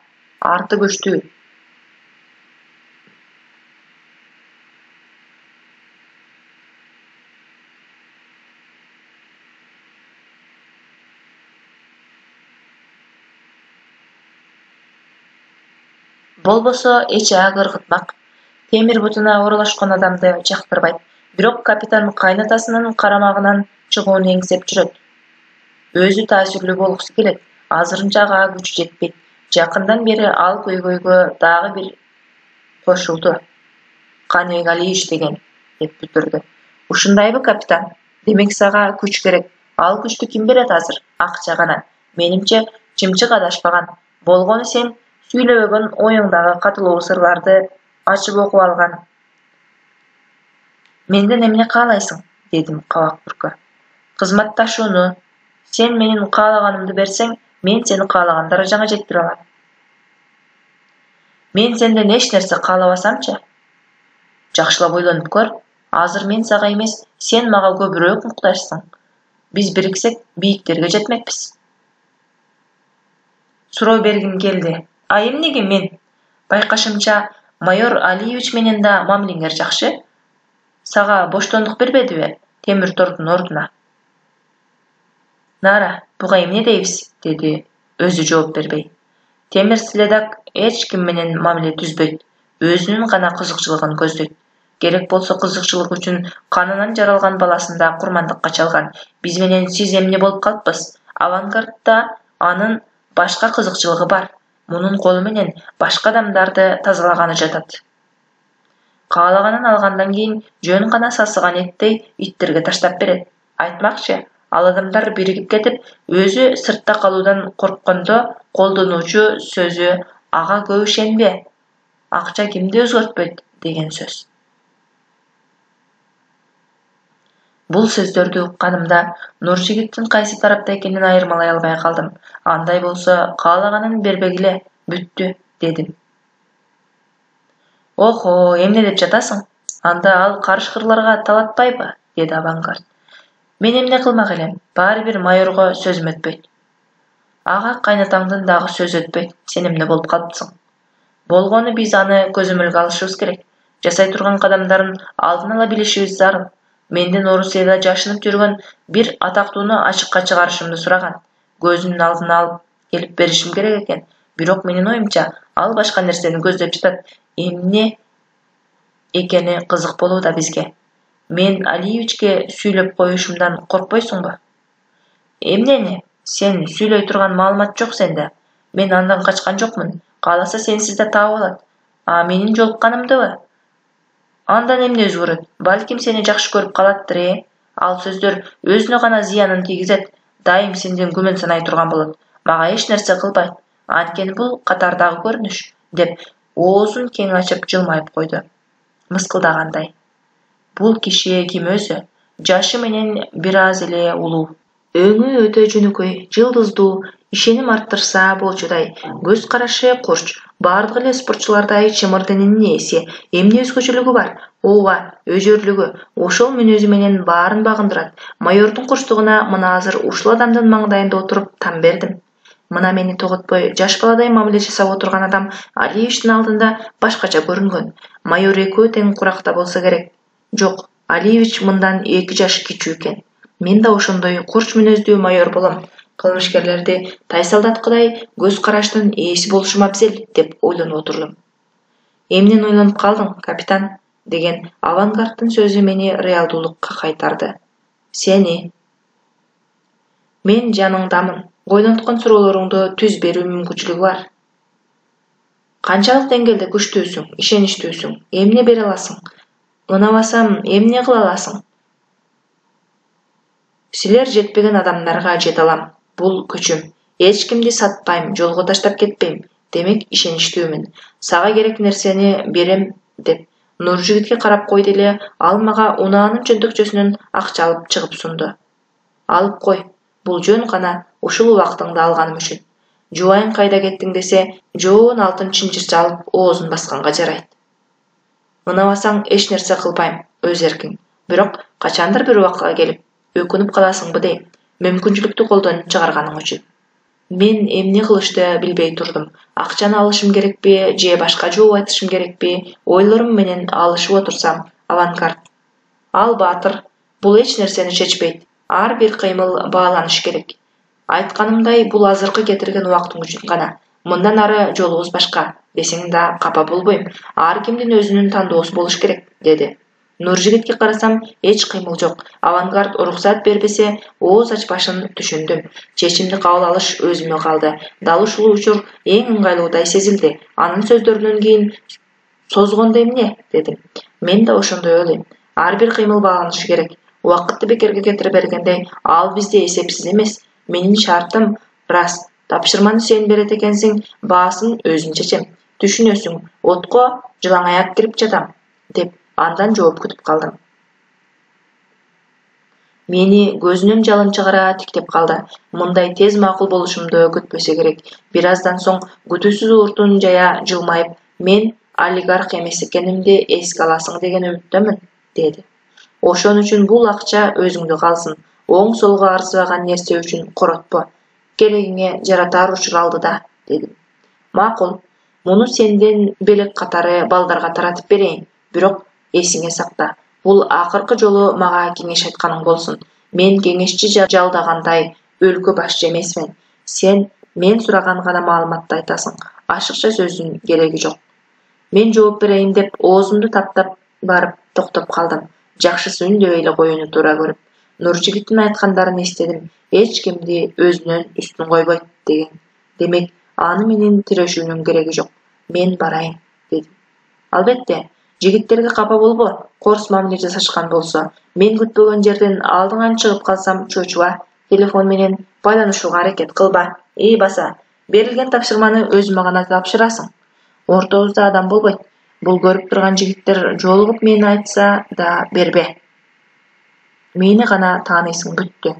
Арты күчтүү. Болбосо эч ак ыргытмак. Темир бутуна оролошкон адамды жактырбайт. Бирок капитан кайнатасынын карамагынан чыгууну эңсеп жүрөт. Өзү таасирлүү болгусу келет. Азырынча ага күчү жетпейт. Жакындан бери ал көйгөйгө дагы бир кошулду. Каныбек Алиевич деген, деп бүтүрдү. Ушундайбы, капитан? Демек сага күч керек. Ал күчтү ким берет азыр? Акча гана. Менимче, чымчык адашпаган. Болгону сен сүйлөбөгөн оюңдагы катылуу сырларды ачып окуп алган. Менден эмне каалайсың? Дедим кабак бүркө. Кызматташууну. Сен менин каалаганымды берсең, мен сени каалаган даражаңа жеткире алам. Мен сенден эч нерсе каалабасамчы? Жакшылап ойлонуп көр. Азыр мен сага эмес, сен мага көбүрөөк муктажсың. Биз бириксек, бийиктерге жетмекпиз. Суроо бергим келди. А эмнеге мен? Байкашымча, майор Алиевич менен да мамилеңер жакшы. Сага боштондук бербедиби темир тордун ордуна? Нара, буга эмне дейбиз? Деди, өзү жооп бербей. Темир следак эч ким менен мамиле түзбөйт. Өзүнүн гана кызыкчылыгын көздөйт. Керек болсо кызыкчылык үчүн канынан жаралган баласын да курмандыкка чалган. Биз менен сиз эмне болуп калыппыз? Авангардда анын башка кызыкчылыгы бар. Мунун колу менен башка адамдарды тазалаганы жатат. Каалаганын алгандан кийин жөн гана сасыган эттей иттерге таштап берет. Айтмакчы, ал адамдар биригип кетип, өзү сыртта калуудан корккондо колдонуучу сөзү ага көп ишенбе. Акча кимди өзгөртпөйт деген сөз. Бул сөздөрдү укканымда Нуржигиттин кайсы тарапта экенин айырмалай албай калдым. Андай болсо каалаганын бербегиле, бүттү, дедим. Охо, эмне деп жатасың? Анда ал карышкырларга талатпайбы? Деди Авангард. Мен эмне кылмак элем? Баары бир майорго сөзүм өтпөйт. Ага кайнатаңдын дагы сөзү өтпөйт. Сен эмне болуп калыпсың? Болгону биз аны көзөмөлгө алышыбыз керек. Жасай турган кадамдарын алдын ала билишибиз зарыл. Менден Орусияда жашынып жүргөн бир атактууну ачыкка чыгарышымды сураган. Көзүнүн алдына алып келип беришим керек экен. Бирок менин оюмча, ал башка нерсени көздөп жатат. Эмне экени кызык болууда бизге. Мен Алиевичке сүйлөп коюшумдан коркпойсуңбу? Эмнени? Сен сүйлөй турган маалымат жок сенде. Мен андан качкан жокмун. Кааласа сенсиз да таап алат. А менин жолукканымдыбы? Андан эмне өзгөрөт? Балким сени жакшы көрүп калаттыр, Ал сөздөр өзүнө гана зыянын тийгизет. Дайым сенден күмөн санай турган болот. Мага эч нерсе кылбайт. Анткени бул катардагы көрүнүш, деп оозун кең ачып жылмайып койду. Мыскылдагандай. Бул киши ким өзү? Жашы менен бир аз эле улуу. Өңү өтө жөнөкөй, жылдыздуу, ишеним арттырса болчудай, көз карашы курч, бардык эле спортчулардай чымыр дененин ээси. Эмне өзгөчөлүгү бар? Ооба, өжөрлүгү. Ошол мүнөзү менен баарын багындырат. Майордун курчтугуна мына азыр ушул адамдын маңдайында отуруп там бердим. Мына мени тоготпой жаш баладай мамиле жасап отурган адам Алиевичтин алдында башкача көрүнгөн. Майор экөө тең куракта болсо керек. Жок, Алиевич мындан 2 жаш кичүү экен. Мен да ошондой курч мүнөздүү майор болом. Кылмышкерлерди тайсалдаткыдай көз караштын ээси болушум абзел, деп ойлонуп отурдум. Эмнен ойлонуп калдың, капитан? Деген Авангардтын сөзү мени реалдуулукка кайтарды. Сени. Мен жаныңдамын. Ойлонткон суроолоруңду түз берүү мүмкүнчүлүгү бар. Канчалык деңгээлде күчтүүсүң, ишеничтүүсүң? Эмне бере аласың? Унабасам, эмне кыла аласың? Силер жетпеген адамдарга жете алам. Бул күчүм. Эч кимди сатпайм, жолго таштап кетпейм. Демек ишеничтүүмүн. Сага керек нерсени берем, деп Нуржигитке карап койду эле, ал мага унаанын чөнтөкчөсүнөн акча алып чыгып сунду. Алып кой. Бул жөн гана ушул убактыңды алганым үчүн. Жубайың кайда кеттиң десе, жоон алтын чынжырча алып оозун басканга жарайт. Унабасаң эч нерсе кылбайм, өз эркиң. Бирок качандыр бир убакка келип өкүнүп каласыңбы дейм, мүмкүнчүлүктү колдон чыгарганың үчүн. Мен эмне кылышты билбей турдум. Акчаны алышым керекпи, же башка жооп айтышым керекпи? Ойлорум менен алышып отурсам, Авангард. Ал баатыр. Бул эч нерсени чечпейт. Ар бир кыймыл бааланыш керек. Айтканымдай, бул азыркы кетирген убактың үчүн гана. Мындан ары жолубуз башка. Десең да капа болбойм. Ар кимдин өзүнүн тандоосу болуш керек, деди. Нуржигитке карасам, эч кыймыл жок. Авангард уруксат бербесе, ооз ачпашын түшүндүм. Чечимди кабыл алыш өзүмө калды. Дал ушул учур эң ыңгайлуудай сезилди. Анын сөздөрүнөн кийин созгондо эмне, дедим. Мен да ошондой ойлойм. Ар бир кыймыл бааланышы керек. Убакытты бекерге кетире бергендей, ал бизде эсепсиз эмес. Менин шартым рас. Тапшырманы сен берет экенсиң, баасын өзүм чечем. Түшүнөсүң, отко жылаңаяк кирип жатам, деп андан жооп күтүп калдым. Мени көзүнөн жалын чыгара тиктеп калды. Мындай тез макул болушумду күтпөсө керек. Бир аздан соң күтүүсүз уртун жая жылмайып, мен олигарх эмес экенимди эске аласың деген үмүттөмүн, деди. Ошон үчүн бул акча өзүңдө калсын. Оң солго арзыбаган нерсе үчүн коротпо. Керегиңе жаратар учур алдыда, дедим. Макул. Муну сенден белек катары балдарга таратып берейин. Бирок эсиңе сакта. Бул акыркы жолу мага кеңеш айтканың болсун. Мен кеңешчи жалдагандай өлкө башчы эмесмин. Сен мен сураган гана маалыматты айтасың. Ашыкча сөздүн кереги жок. Мен жооп берейин деп оозумду таптап барып токтоп калдым. Жакшысы үндөй эле коюуну туура көрүп. Нуржигиттин айткандарын эстедим. Эч кимди өзүнөн үстүн койбойт деген. Демек, аны менен тирешүүнүн кереги жок. Мен барайын, дедим. Албетте, жигиттерге капа болбо. Корс мамиле жасашкан болсо, мен күтпөгөн жерден алдыңан чыгып калсам чочуа. Телефон менен байланышууга аракет кылба. Баса, берилген тапшырманы өзүмө гана тапшырасың. Ортобузда адам болбойт. Бул көрүп турган жигиттер жолугуп мени айтса да бербе. Мени гана тааныйсың, бүттү.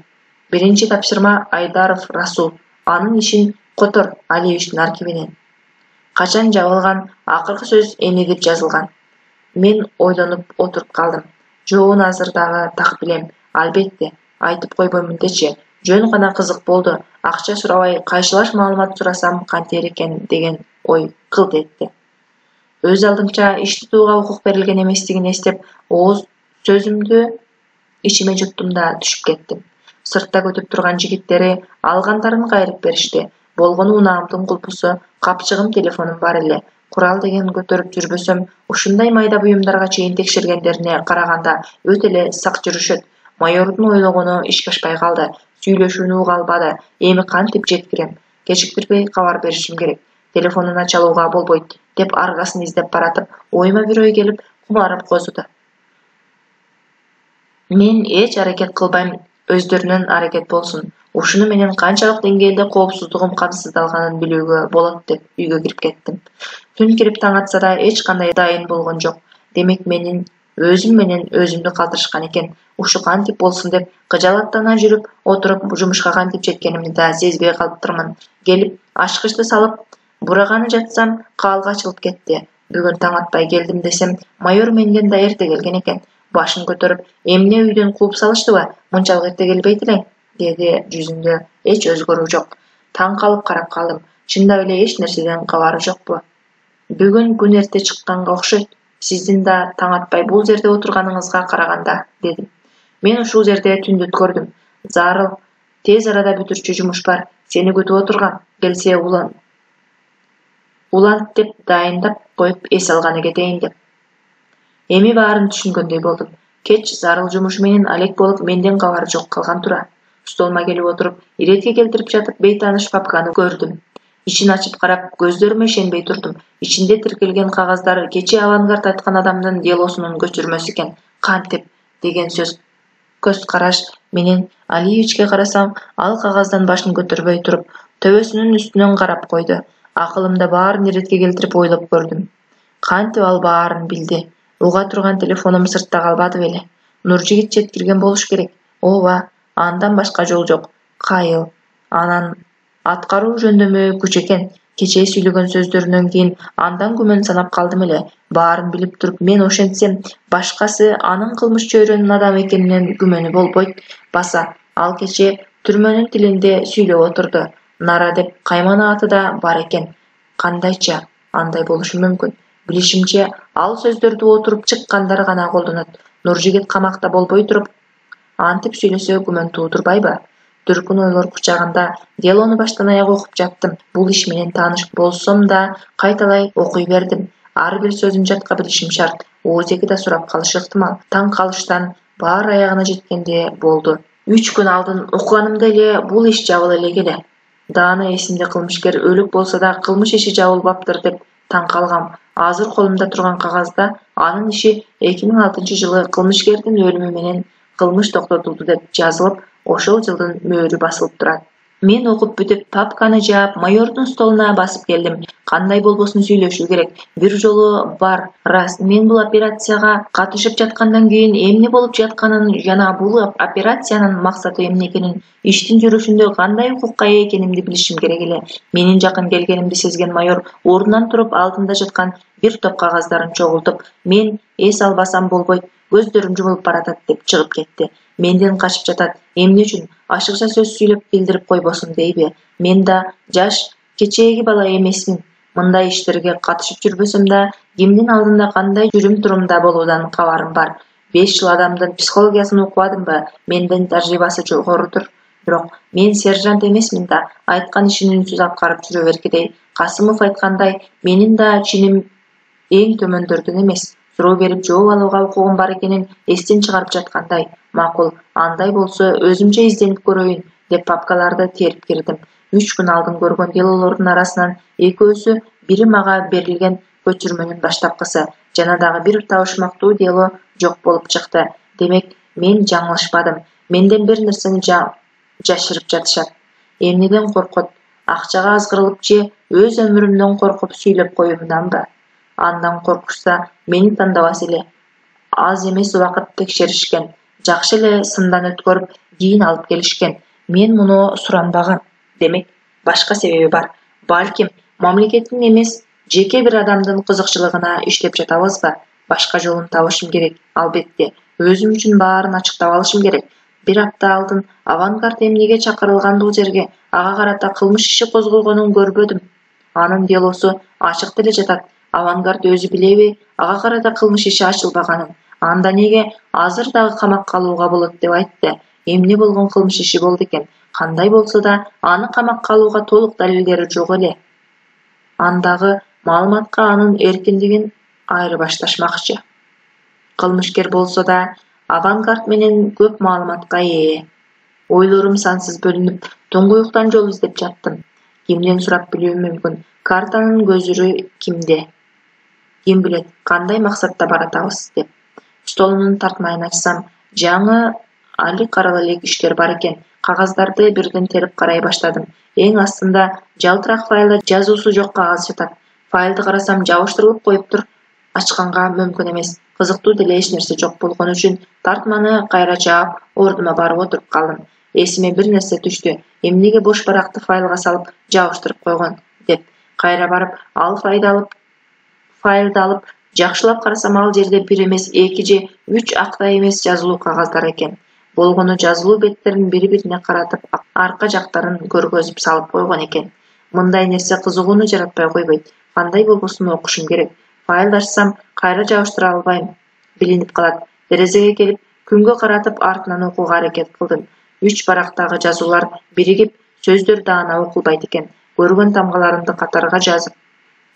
Биринчи тапшырма Айдаров Расул. Анын ишин Котор Алиевичтин архивинен. Качан жабылган, акыркы сөз эмне деп жазылган? Мен ойлонуп отуруп калдым. Жоон азыр дагы так билем. Албетте, айтып койбоймун дечи. Жөн гана кызык болду. Акча сурабай, кайшылаш маалымат сурасам кантер экен деген ой кылт этти. Өз алдымча иш тутууга укук берилген эместигин эстеп, ооз сөзүмдү ичиме жуттум да түшүп кеттим. Сыртта күтүп турган жигиттери алгандарын кайрып беришти. Болгону унаамдын кулпусу, капчыгым, телефонум бар эле. Курал деген көтөрүп жүрбөсөм, ушундай майда буюмдарга чейин текшергендерине караганда өтө эле сак жүрүшөт. Майордун ойлогону ишке ашпай калды. Сүйлөшүүнү уга албады. Эми кантип жеткирем? Кечиктирбей кабар беришим керек. Телефонуна чалууга болбойт деп аргасын издеп баратып, оюма бир ой келип, кумарып козуду. Мен эч аракет кылбайм, өздөрүнүн аракет болсун. Ушуну менен канчалык деңгээлде коопсуздугум камсыздалганын билүүгө болот деп үйгө кирип кеттим. Түн кирип таң атса да эч кандай дайын болгон жок. Демек менин өзүм менен өзүмдү калтырышкан экен. Ушу кантип болсун деп кыжалаттана жүрүп отуруп жумушка кантип жеткенимди да сезбей калыптырмын. Келип ачкычты салып бураганы жатсам, каалга ачылып кетти. Бүгүн таң атпай келдим десем, майор менден да эрте келген экен. Башын көтөрүп, эмне үйдөн кууп салыштыбы? Мынчалык эрте келбейт элең, деди. Жүзүндө эч өзгөрүү жок. Таң калып карап калдым. Чындап эле эч нерседен кабары жокпу? Бүгүн күн эрте чыкканга окшойт. Сиздин да таң атпай бул жерде отурганыңызга караганда, дедим. Мен ушул жерде түндү өткөрдүм. Зарыл, тез арада бүтүрчү жумуш бар. Сени күтүп отургам. Келсе улант деп дайындап коюп эс алганы кетейин деп. Эми баарын түшүнгөндөй болдум. Кеч зарыл жумушу менен алек болуп, менден кабары жок калган тура. Столума келип отуруп, иретке келтирип жатып бейтааныш папканы көрдүм. Ичин ачып карап, көздөрүмө ишенбей турдум. Ичинде тиркелген кагаздар кечээ авангард айткан адамдын делосунун көчүрмөсү экен. Кантип деген сөз көз караш менен Алиевичке карасам, ал кагаздан башын көтөрбөй туруп, төбөсүнүн үстүнөн карап койду. Акылымда баарын иретке келтирип ойлоп көрдүм. Кантип ал баарын билди? Уга турган телефонум сыртта калбады беле? Нуржигит жеткирген болуш керек. Ооба, андан башка жол жок. Кайыл. Анан аткаруу жөндөмү күч экен. Кечээ сүйлөгөн сөздөрүнөн кийин андан күмөн санап калдым эле. Баарын билип туруп, мен ошентсем, башкасы анын кылмыш чөйрөнүн адамы экенинен күмөнү болбойт. Баса, ал кечээ түрмөнүн тилинде сүйлөп отурду. Нара деп каймана аты да бар экен. Кандайча андай болушу мүмкүн? Билишимче, ал сөздөрдү отуруп чыккандар гана колдонот. Нуржигит камакта болбой туруп, антип сүйлөсө күмөн туудурбайбы? Дүркүн ойлор кучагында делону баштан аяк окуп жаттым. Бул иш менен тааныш болсом да кайталай окуй бердим. Ар бир сөзүн жатка билишим шарт. Оозеки да сурап калышы ыктымал. Таң калыштан баары аягына жеткенде болду. 3 күн алдын окуганымда эле бул иш жабыла элек эле. Даана эсимде кылмышкер өлүк болсо да кылмыш иши жабылбаптыр деп таң калгам. Азыр колумда турган кагазда анын иши 2006-жылы кылмышкердин өлүмү менен кылмыш токтотулду деп жазылып, ошол жылдын мөөрү басылып турат. Мен окуп бүтүп, папканы жаап, майордун столуна басып келдим. Кандай болбосун сүйлөшүү керек. Бир жолу бар, рас, мен бул операцияга катышып жаткандан кийин эмне болуп жатканын жана бул операциянын максаты эмне экенин, иштин жүрүшүндө кандай укукка ээ экенимди билишим керек эле. Менин жакын келгенимди сезген майор ордунан туруп алдымда жаткан бир топ кагаздарын чогултуп, мен эс албасам болбойт, көздөрүм жумулуп баратат деп чыгып кетти. Менден качып жатат. Эмне үчүн? Ашыкча сөз сүйлөп билдирип койбосун дейби? Мен да жаш, кечээги бала эмесмин. Мындай иштерге катышып жүрбөсөм да, кимдин алдында кандай жүрүм-турумда болуудан кабарым бар. 5 жыл адамдын психологиясын окубадымбы? Менден тажрыйбасы жогорудур. Бирок мен сержант эмесмин да, айткан ишин үнсүз аткарып жүрө бергидей. Касымов айткандай, менин да чиним эң төмөндөрдөн эмес. Суроо берип жооп алууга укугум бар экенин эстен чыгарып жаткандай. Макул, андай болсо өзүмчө изденип көрөйүн деп папкаларды терип кирдим. 3 күн алдын көргөн делолордун арасынан экөөсү бири мага берилген көчүрмөнүн баштапкысы жана дагы бир табышмактуу дело жок болуп чыкты. Демек, мен жаңылышпадым. Менден бир нерсени жашырып жатышат. Эмнеден коркот? Акчага азгырылып же өз өмүрүмдөн коркуп сүйлөп коюумданбы? Андан коркушса, мени тандабас эле. Аз эмес убакыт текшеришкен. Жакшы эле сындан өткөрүп, кийин алып келишкен. Мен муну суранбагам. Демек, башка себеби бар. Балким, мамлекеттин эмес, жеке бир адамдын кызыкчылыгына иштеп жатабызбы? Башка жолун табышым керек. Албетте, өзүм үчүн баарын ачыктап алышым керек. Бир апта алдын авангард эмнеге чакырылган бул жерге ага карата кылмыш иши козголгонун көрбөдүм. Анын делосу ачык деле жатат. Авангард өзү билеби ага карата кылмыш иши ачылбаганын? Анда неге азыр дагы камакка алууга болот деп айтты. Эмне болгон кылмыш иши болду экен? Кандай болсо да, аны камакка алууга толук далилдери жок эле. Андагы маалыматка анын эркиндигин айыры башташмакчы. Кылмышкер болсо да, авангард менен көп маалыматка ээ. Ойлорум сансыз бөлүнүп, туңгуюктан жол издеп жаттым. Кимден сурап билүүм мүмкүн? Картанын көзүрү кимде? Ким билет, кандай максатта баратабыз деп. Столунун тартмайын ачсам, жаңы али карал элек иштер бар экен. Кагаздарды бирден терип карай баштадым. Эң астында жалтырак файлда жазуусу жок кагаз жатат. Файлды карасам жабыштырылып коюптур. Ачканга мүмкүн эмес. Кызыктуу деле эч нерсе жок болгон үчүн тартманы кайра жаап, ордума барып отуруп калдым. Эсиме бир нерсе түштү. Эмнеге бош баракты файлга салып жабыштырып койгон деп. Кайра барып, файлды алып, жакшылап карасам ал жерде бир эмес, 2 же 3 актай эмес жазылуу кагаздар экен. Болгону жазылуу беттерин бири-бирине каратып, арка жактарын көргөзүп салып койгон экен. Мындай нерсе кызыгууну жаратпай койбойт. Кандай болбосун окушум керек. Файлды ачсам, кайра жабыштыра албайм. Билинип калат. Терезеге келип, күнгө каратып артынан окууга аракет кылдым. 3 барактагы жазуулар биригип, сөздөр даана окулбайт экен. Көргөн тамгаларымды катарга жазып,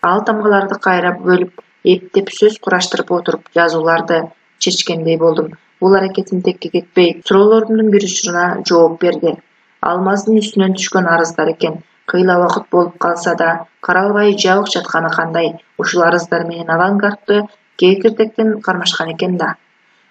ал тамгаларды кайра бөлүп, эптеп сөз кураштырып отуруп, жазууларды чечкендей болдум. Бул аракетим текке кетпей, суроолорумдун бир учуруна жооп берди. Алмаздын үстүнөн түшкөн арыздар экен. Кыйла убакыт болуп калса да, каралбай жабык жатканы кандай? Ушул арыздар менен авангардты кекиртектен кармашкан экен да.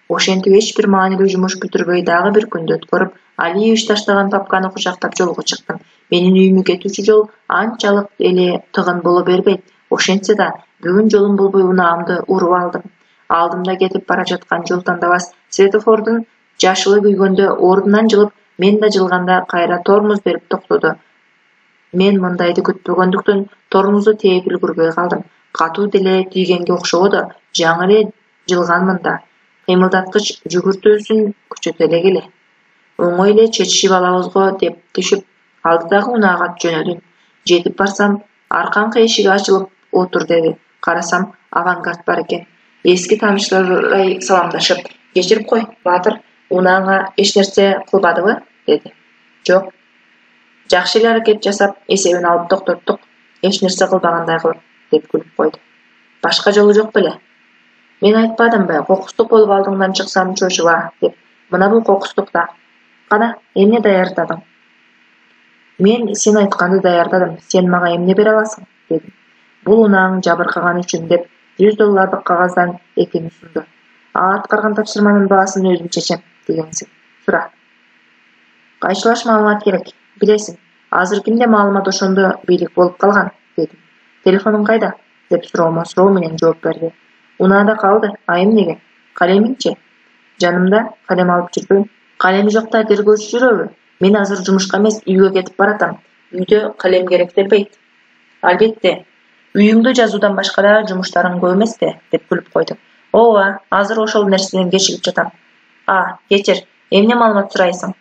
Ошентип эч бир маанилүү жумуш бүтүрбөй дагы бир күндү өткөрүп, Алиевич таштаган папканы кучактап жолго чыктым. Менин үйүмө кетүүчү жол анчалык эле тыгын боло бербейт. Ошентсе да, бүгүн жолум болбой унаамды уруп алдым. Алдымда кетип бара жаткан жол тандабас светофордун жашылы күйгөндө ордунан жылып, мен да жылганда кайра тормоз берип токтоду. Мен мындайды күтпөгөндүктөн тормозду тээп үлгүрбөй калдым. Катуу деле тийгенге окшободу, жаңы эле жылганмын да. Кыймылдаткыч жүгүртүүсүн күчөтө эле. Оңой эле чечишип алабызго деп түшүп, алдыдагы унаага жөнөдүм. Жетип барсам, арканкы эшиги ачылып отур деди. Карасам, авангард бар экен. Эски тааныштардай саламдашып, кечирип кой, баатыр, унааңа эч нерсе кылбадыбы? Деди. Жок. Жакшы эле аракет жасап, эсебин алып токтоттук. Эч нерсе кылбагандай кылып, деп күлүп койду. Башка жолу жок беле? Мен айтпадымбы, кокустук болуп алдыңдан чыксам чочуба, деп. Мына бул кокустук да. Кана, эмне даярдадың? Мен сен айтканды даярдадым. Сен мага эмне бере аласың? Дедим. Бул унааң жабыркаган үчүн деп $100 кагаздан экини сунду. Аткарган тапшырманын баасын өзүм чечем, дегенсиң. Сура. Кайчылаш маалымат керек. Билесиң, азыр кимде маалымат ошондо бийлик болуп калган, дедим. Телефонуң кайда? Деп суроомо суроо менен жооп берди. Унаада калды, а эмнеге? Калемиңчи? Жанымда, калем алып жүрбөйм. Калеми жокта тергөөчү жүрөбү? Мен азыр жумушка эмес, үйгө кетип баратам. Үйдө калем керектелбейт. Албетте, үйүңдө жазуудан башка да жумуштарың көп эмеспи? Деп күлүп койду. Ооба, азыр ошол нерседен кечигип жатам. Кечир, эмне маалымат сурайсың?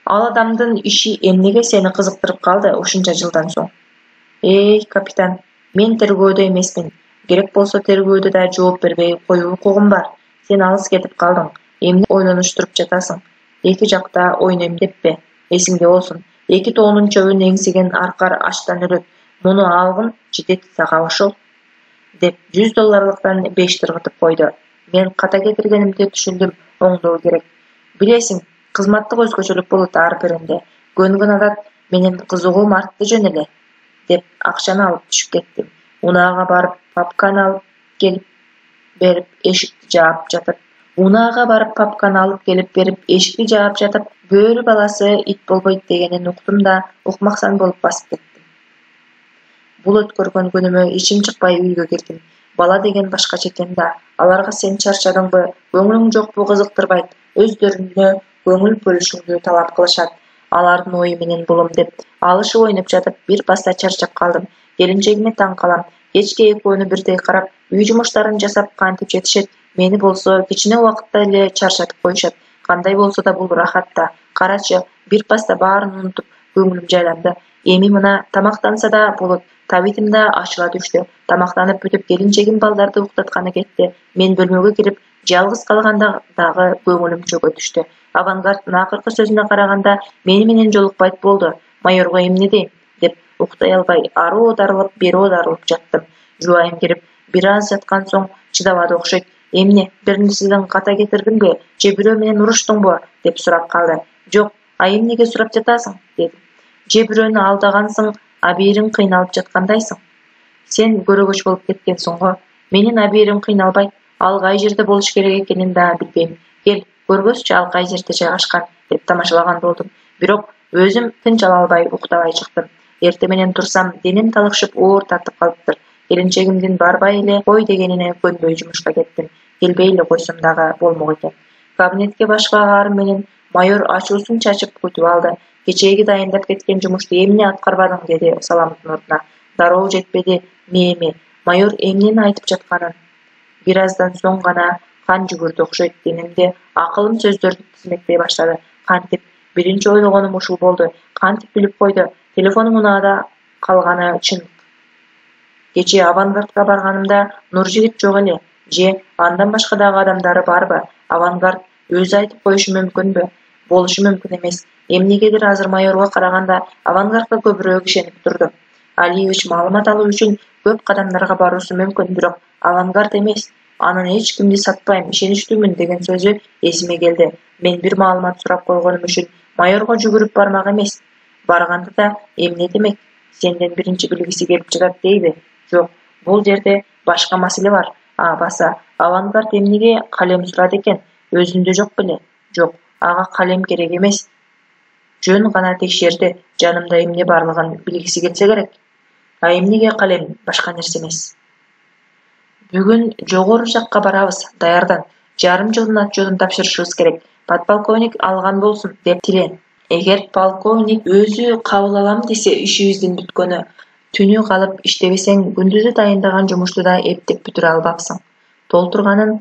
Ал адамдын иши эмнеге сени кызыктырып калды ушунча жылдан соң? Капитан, мен тергөөдө эмесмин. Керек болсо тергөөдө да жооп бербей коюу укугум бар. Сен алыс кетип калдың. Эмне ойлонуштуруп жатасың? Эки жакта ойнойм деппи? Эсиңде болсун. 2 тоонун чөбүн эңсеген аркар ачтан өлөт. Муну алгын жетет сага ошол. Деп $100 5 тыргытып койду. Мен ката кетиргенимди түшүндүм, оңдоо керек. Билесиң, кызматтык өзгөчөлүк болот ар биринде. Көнгөн адат менен кызыгуум артты жөн эле. Деп акчаны алып түшүп кеттим. Унаага барып папканы алып келип берип эшикти жаап жатып, бөрү баласы ит болбойт дегенин уктум да, укмаксан болуп басып кеттим. Бул өткөргөн күнүмө ичим чыкпай үйгө кирдим. Бала деген башкача экен да. Аларга сен чарчадыңбы, көңүлүң жокпу кызыктырбайт. Өздөрүнө көңүл бөлүшүңдү талап кылышат. Алардын ою менен булум деп алышып ойноп жатып бир баста чарчап калдым. Келинчегиме таң калам. Кечке экөөнү бирдей карап, үй жумуштарын жасап кантип жетишет. Мени болсо кичине убакытта эле чарчатып коюшат. Кандай болсо да бул рахат да. Карачы, бир паста баарын унутуп, көңүлүм жайланды. Эми мына тамактанса да болот. Табитим да ачыла түштү. Тамактанып бүтүп келинчегим балдарды уктатканы кетти. Мен бөлмөгө кирип, жалгыз калганда дагы көңүлүм чөгө түштү. Авангард акыркы сөзүнө караганда, мени менен жолукпайт болду. Майорго эмне дейм деп уктай албай, ары оодарылып, бери оодарылып жаттым. Жубайым кирип, бир аз жаткан соң чыдабады окшойт. Эмне, бир нерседен ката кетирдиңби, же бирөө менен уруштуңбу деп сурап калды. Жок, а эмнеге сурап жатасың дедим. Же бирөөнү алдагансың, абийириң кыйналып жаткандайсың. Сен көрөгөч болуп кеткенсиң го. Менин абийирим кыйналбайт. Ал кай жерде болуш керек экенин да билбейм. Кел, көргөзчү ал кай жерде жайгашкан деп тамашалаган болдум. Бирок өзүм тынч ала албай уктабай чыктым. Эртең менен турсам, денем талыкшып оор тартып калыптыр. Келинчегимдин барбай эле кой дегенине көнбөй жумушка кеттим. Келбей эле койсом дагы болмок экен. Кабинетке башкаларым менен майор ачуусун чачып күтүп алды. Кечээги дайындап кеткен жумушту эмне аткарбадың деди саламдын ордуна. Дароо жетпеди, мээми. Майор эмнени айтып жатканын. Бир аздан соң гана кан жүгүрдү окшойт денемде. Акылым сөздөрдү тизмектей баштады. Кантип биринчи ойлогонум ушул болду. Кантип билип койду. Телефонум унаада калганы чын. Кечээ авангардка барганымда Нуржигит жок эле. Же андан башка дагы адамдары барбы? Авангард өзү айтып коюшу мүмкүнбү? Болушу мүмкүн эмес. Эмнегедир азыр майорго караганда авангардка көбүрөөк ишенип турду. Алиевич маалымат алуу үчүн көп кадамдарга баруусу мүмкүн, бирок авангард эмес. Анын эч кимди сатпайм, ишеничтүүмүн деген сөзү эсиме келди. Мен бир маалымат сурап койгонум үчүн майорго жүгүрүп бармак эмес. Барганда да эмне демек? Сенден биринчи билгиси келип жатат дейби? Жок, бул жерде башка маселе бар. Баса, авангард эмнеге калем сурады экен? Өзүндө жок беле? Жок, ага калем керек эмес. Жөн гана текшерди. Жанымда эмне барлыгын билгиси келсе керек. А эмнеге калем, башка нерсе эмес. Бүгүн жогору жакка барабыз. Даярдан. Жарым жылдын отчетун тапшырышыбыз керек. Подполковник алган болсун деп тилен. Эгер полковник өзү кабыл алам десе, ишибиздин бүткөнү. Түнү калып иштебесең, күндүзү дайындаган жумушту да эптеп бүтүрө албапсың. Толтурганын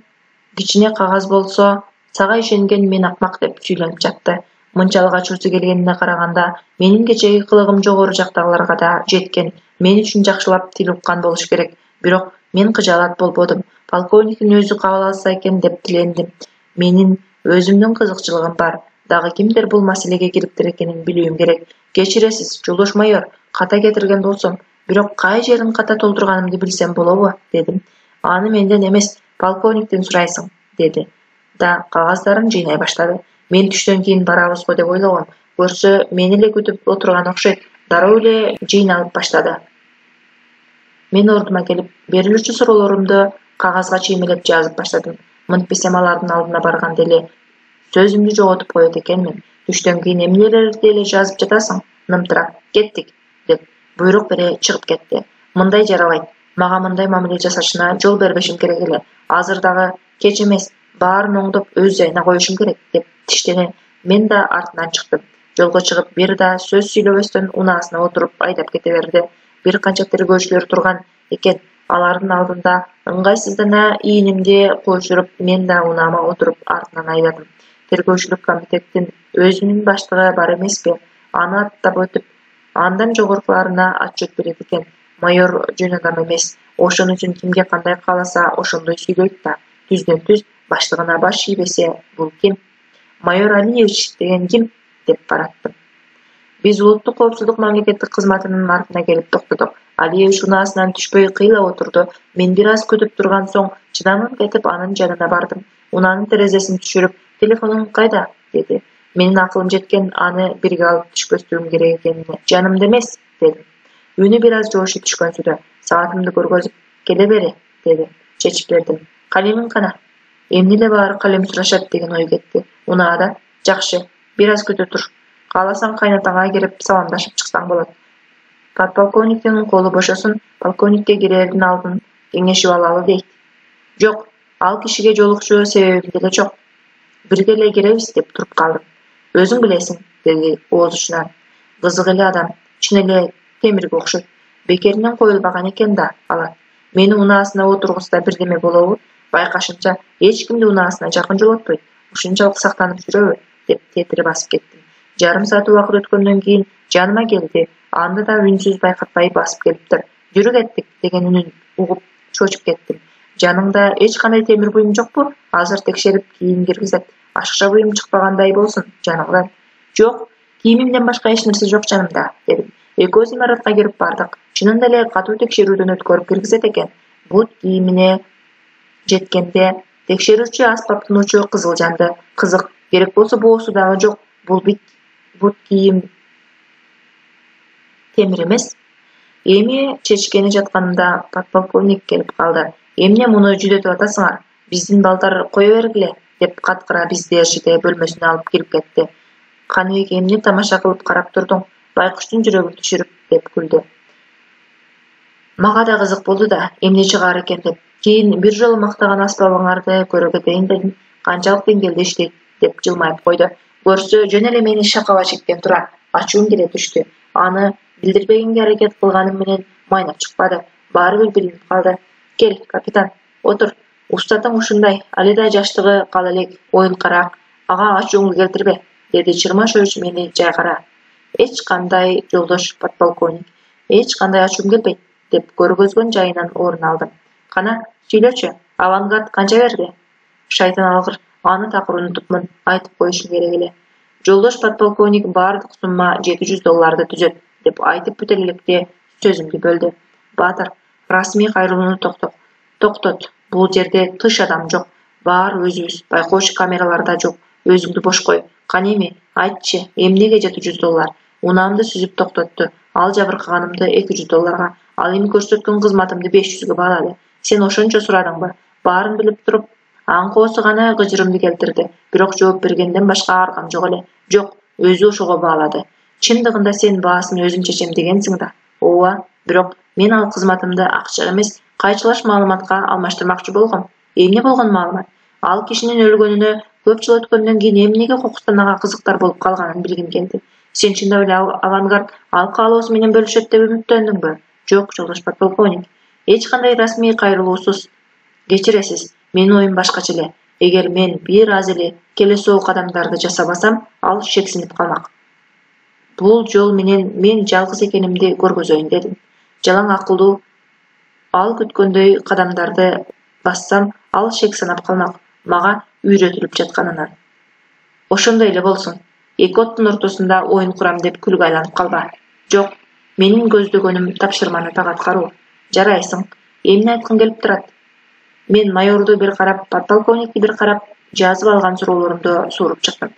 кичине кагаз болсо, сага ишенген мен акмак деп сүйлөнүп жатты. Мынчалык ачуусу келгенине караганда, менин кечээги кылыгым жогору жактагыларга да жеткен. Мен үчүн жакшылап тил уккан болуш керек. Бирок мен кыжаалат болбодум. Полковниктин өзү кабыл алса экен деп тилендим. Менин өзүмдүн кызыкчылыгым бар. Дагы кимдир бул маселеге кириптир экенин билүүм керек. Кечиресиз, жолдош майор, ката кетирген болсом, бирок кай жерин ката толтурганымды билсем болобу, дедим. Аны менден эмес, полковниктен сурайсың, деди. Да кагаздарын жыйнай баштады. Мен түштөн кийин барабыз го деп ойлогом. Көрсө, мени эле күтүп отурган окшойт. Дароо эле жыйналып баштады. Мен ордума келип, берилүүчү суроолорумду кагазга чиймелеп жазып баштадым. Мынтпесем алардын алдына барганда эле сөзүмдү жоготуп коет экенмин. Түштөн кийин эмнелерди эле жазып жатасың? Нымтырап, кеттик, деп буйрук бере чыгып кетти. Мындай жарабайт. Мага мындай мамиле жасашына жол бербешим керек эле. Азыр дагы кеч эмес, баарын оңдоп өз жайына коюшум керек, деп тиштене. Мен да артынан чыктым. Жолго чыгып, бир да сөз сүйлөбөстөн унаасына отуруп айдап кете берди. Бир канча тергөөчүлөр турган экен. Алардын алдында ыңгайсыздана ийинимди кошуруп, мен да унаама отуруп артынан айдадым. Тергөөчүлүк комитеттин өзүнүн баштыгы бар эмеспи? Аны аттап өтүп, андан жогоркуларына отчет берет экен. Майор жөн адам эмес. Ошон үчүн кимге кандай кааласа ошондой сүйлөйт да. Түздөн-түз баштыгына баш ийбесе, бул ким? Майор Алиевич деген ким? Деп бараттым. Биз улуттук коопсуздук мамлекеттик кызматынын артына келип токтодук. Алиевич унаасынан түшпөй кыйла отурду. Мен бир аз күтүп турган соң чыдамым кетип анын жанына бардым. Унаанын терезесин түшүрүп, телефонуң кайда? Деди. Менин акылым жеткен, аны бирге алып түшпөстүгүм керек экенине. Жанымда эмес, дедим. Үнү бир аз жоошо түшкөнсүдө. Саатымды көргөзүп, келе бери, деди. Чечип бердим. Калемиң кана? Эмне эле баары калем сурашат деген ой кетти. Унаада, жакшы, бир аз күтө тур. Кааласаң кайнатаңа кирип саламдашып чыксаң болот. Подполковниктин колу бошосун, полковникке кирердин алдын кеңешип алалы дейт. Жок, ал кишиге жолукчу себебим деле жок. Бирге эле киребиз деп туруп калдым. Өзүң билесиң, деди ооз учунан. Кызык эле адам, чын эле темирге окшойт. Бекеринен коюлбаган экен да алат. Мени унаасына отургузса бирдеме болобу? Байкашымча эч кимди унаасына жакын жолотпойт. Ушунчалык сактанып жүрөбү? Деп тетири басып кеттим. Жарым саат убакыт өткөндөн кийин жаныма келди. Анда да үнсүз байкатпай басып келиптир. Жүрү кеттик деген үнүн угуп чочуп кеттим. Жаныңда эч кандай темир буюм жокпу? Азыр текшерип кийим киргизет. Ашыкча буюм чыкпагандай болсун жаныңдан. Жок, кийимимден башка эч нерсе жок жанымда, дедим. Экөөбүз имаратка кирип бардык. Чынында эле катуу текшерүүдөн өткөрүп киргизет экен. Бут кийимине жеткенде текшерүүчү аспаптануучу Кызылжанды кызык, керек болсо боосу дагы жок. Бут кийим темир эмес. Эми чечкени жатканымда подполковник келип калды. Эмне муну жүдөтүп атасыңар? Биздин балдар кое бергиле, деп каткыра бизди РЖД бөлмөсүнө алып кирип кетти. Каныбек эмне тамаша кылып карап турдуң? Байкуштун жүрөгүн түшүрүп, деп күлдү. Мага да кызык болду да, эмне чыгаар экен деп. Кийин бир жолу мактаган аспабыңарды көрө кетейин дедим. Канчалык деңгээлде иштейт, деп жылмайып койду. Көрсө жөн эле мени шакаба чеккен тура. Ачуум келе түштү. Аны билдирбегенге аракет кылганым менен майнап чыкпады. Баары бир билинип калды. Кел, капитан, отур. Устатың ушундай, али да жаштыгы кала элек, оюнкараак. Ага ачууңду келтирбе, деди чырма шөж мени жайгара. Эч кандай, жолдош подполковник. Эч кандай ачуум келбейт, деп көргөзгөн жайынан орун алдым. Кана, сүйлөчү, авангард канча берди? Шайтан алгыр, аны такыр унутупмун, айтып коюшум керек эле. Жолдош подполковник баардык сумма $700 түзөт, деп айтып бүтө электе сөзүмдү бөлдү. Баатыр, расмий кайрылууну токтот. Бул жерде тыш адам жок. Баары өзүбүз, байкоочу камераларда жок. Өзүңдү бош кой. Кане эми, айтчы, эмнеге $700? Унаамды сүзүп токтотту. Ал жабыркаганымды $200, ал эми көрсөткөн кызматымды 500 баалады. Сен ошончо сурадыңбы? Баарын билип туруп, аңкоосу гана кыжырымды келтирди. Бирок жооп бергенден башка аргам жок эле. Жок, өзү ошого баалады. Чындыгында сен баасын өзүм чечем дегенсиң да. Ооба, бирок мен ал кызматымды акчага эмес, кайчылаш маалыматка алмаштырмакчы болгом. Эмне болгон маалымат? Ал кишинин өлгөнүнө көп жыл өткөндөн кийин эмнеге кокустан ага кызыктар болуп калганын билгим келди. Сен чындап эле авангард ал каалоосу менен бөлүшөт деп үмүттөндүңбү? Жок, жолдош подполковник. Эч кандай расмий кайрылуусуз. Кечиресиз, менин оюм башкача эле. Эгер мен бир аз эле келесоо кадамдарды жасабасам, ал шексинип калмак. Бул жол менен мен жалгыз экенимди көргөзөйүн дедим. Жалаң акылдуу, ал күткөндөй кадамдарды бассам, ал шек санап калмак. Мага үйрөтүлүп жатканынан. Ошондой эле болсун. Эки оттун ортосунда оюн курам деп күлгө айланып калба. Жок, менин көздөгөнүм тапшырманы так аткаруу. Жарайсың. Эмне айткың келип турат? Мен майорду бир карап, подполковникти бир карап, жазып алган суроолорумду сууруп чыктым.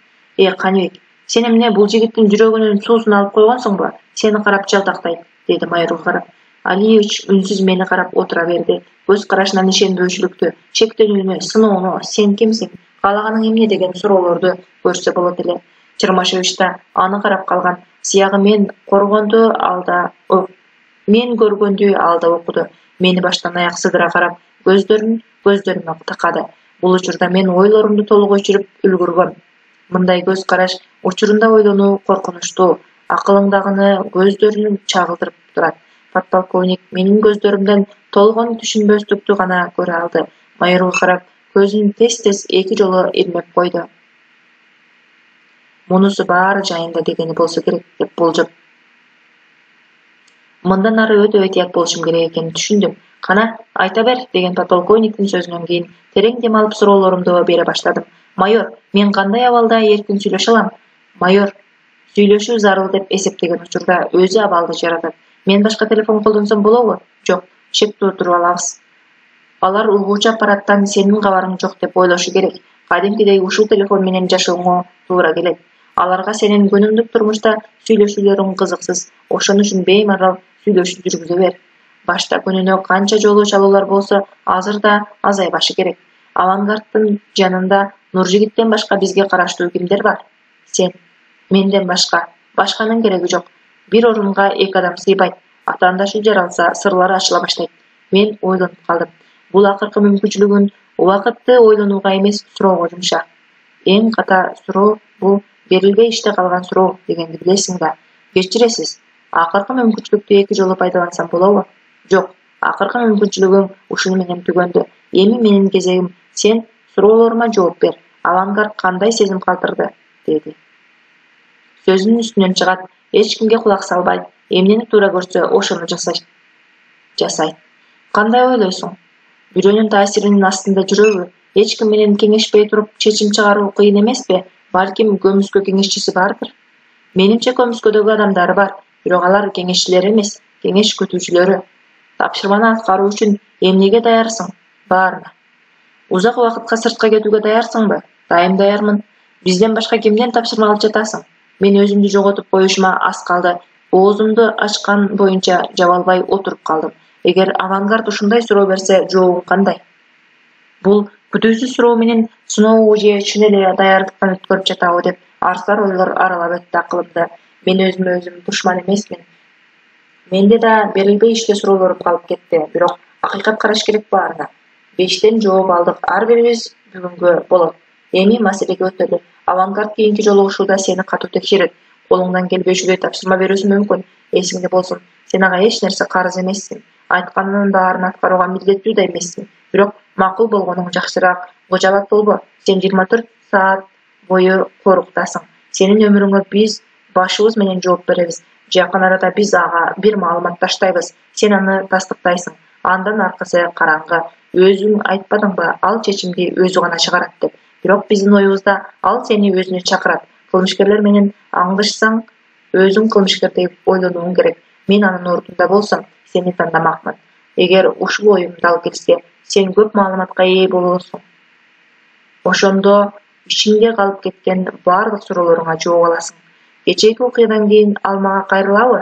Каныбек, сен эмне бул жигиттин жүрөгүнүн суусун алып койгонсуңбу? Сени карап жалтактайт, деди майорго карап. Алиевич үнсүз мени карап отура берди. Көз карашынан ишенбөөчүлүктү, чектенүүнү, сыноону, сен кимсиң, каалаганың эмне деген суроолорду көрсө болот эле. Чырмашевич да аны карап калган. Сыягы мен көргөндү алда окуду. Мени баштан аяк сыдыра карап, көздөрүмө такады. Бул учурда мен ойлорумду толук өчүрүп үлгүргөм. Мындай көз караш учурунда ойлонуу коркунучтуу, акылыңдагыны көздөрүн чагылдырып турат. Подполковник менин көздөрүмдөн толгон түшүнбөстүктү гана көрө алды. Майорго карап, көзүн тез эки жолу ирмеп койду. Мунусу баары жайында дегени болсо керек, деп болжоп. Мындан ары өтө этият болушум керек экенин түшүндүм. Кана, айта бер, деген подполковниктин сөзүнөн кийин терең дем алып суроолорумду бере баштадым. Майор, мен кандай абалда эркин сүйлөшө алам? Майор, сүйлөшүү зарыл деп эсептеген учурда өзү абалды жаратат. Мен башка телефон колдонсом болобу? Жок, шектүү туруп алабыз. Алар угуучу аппараттан сенин кабарың жок деп ойлошу керек. Кадимкидей ушул телефон менен жашооңо туура келет. Аларга сенин күнүмдүк турмушта сүйлөшүүлөрүң кызыксыз. Ошон үчүн беймарал сүйлөшүү жүргүзө бер. Башта күнүнө канча жолу чалуулар болсо, азыр да азайбашы керек. Авангардтын жанында Нуржигиттен башка бизге караштуу кимдер бар? Сен. Менден башка. Башканын кереги жок. Бир орунга эки адам сыйбайт. Атаандашы жаралса, сырлары ачыла баштайт. Мен ойлонуп калдым. Бул акыркы мүмкүнчүлүгүн убакытты ойлонууга эмес, суроого жумша. Эң ката суроо бул берилбей иште калган суроо дегенди билесиң да. Кечиресиз. Акыркы мүмкүнчүлүктү эки жолу пайдалансам болобу? Жок, Акыркы мүмкүнчүлүгүң ушуну менен түгөндү. Эми менин кезегим. Сен суроолорума жооп бер. Авангард кандай сезим калтырды? Деди. Сөзүнүн үстүнөн чыгат. Эч кимге кулак салбайт. Эмнени туура көрсө, ошону жасайт. Кандай ойлойсуң? Бирөөнүн таасиринин астында жүрөбү? Эч ким менен кеңешпей туруп чечим чыгаруу кыйын эмеспи? Балким көмүскө кеңешчиси бардыр. Менимче көмүскөдөгү адамдар бар, бирок алар кеңешчилер эмес, кеңеш күтүүчүлөрү. Тапшырманы аткаруу үчүн эмнеге даярсың? Баарына. Узак убакытка сыртка кетүүгө даярсыңбы? Дайым даярмын. Бизден башка кимден тапшырма алып жатасың? Мен өзүмдү жоготуп коюшума аз калды. Оозумду ачкан боюнча жаба албай отуруп калдым. Эгер авангард ушундай суроо берсе, жообум кандай? Бул күтүүсүз суроо менен сыноого же чын эле даярдыктан өткөрүп жатабы деп арсар ойлор аралап өттү акылымды. Мен өзүмө өзүм душман эмесмин. Менде да берилбей иште суроолор калып кетти, бирок акыйкат караш керек баарына. 5тен жооп алдык, ар бирибиз бүгүнгө болот. Эми маселеге өтөлү. Авангард кийинки жолугушууда сени катуу текшерет. Колуңдан келбешүүгө тапшырма берүүсү мүмкүн. Эсиңде болсун, сен ага эч нерсе карыз эмессиң. Айтканынын баарын аткарууга милдеттүү да эмессиң. Бирок макул болгонуң жакшыраак. Кожалак болбо. Сен 24 саат бою коруктасың. Сенин өмүрүңө биз башыбыз менен жооп беребиз. Жакын арада биз ага бир маалымат таштайбыз. Сен аны тастыктайсың. Андан аркысы караңгы. Өзүң айтпадыңбы, ал чечимди өзү гана чыгарат деп. Бирок биздин оюбузда ал сени өзүнө чакырат. Кылмышкерлер менен аңдышсаң, өзүң кылмышкер деп ойлонуң керек. Мен анын ордунда болсом, сени тандамакмын. Эгер ушул оюм дал келсе, сен көп маалыматка ээ болосуң. Ошондо ичиңде калып кеткен баардык суроолоруңа жооп аласың. Кечээки окуядан кийин ал мага кайрылабы?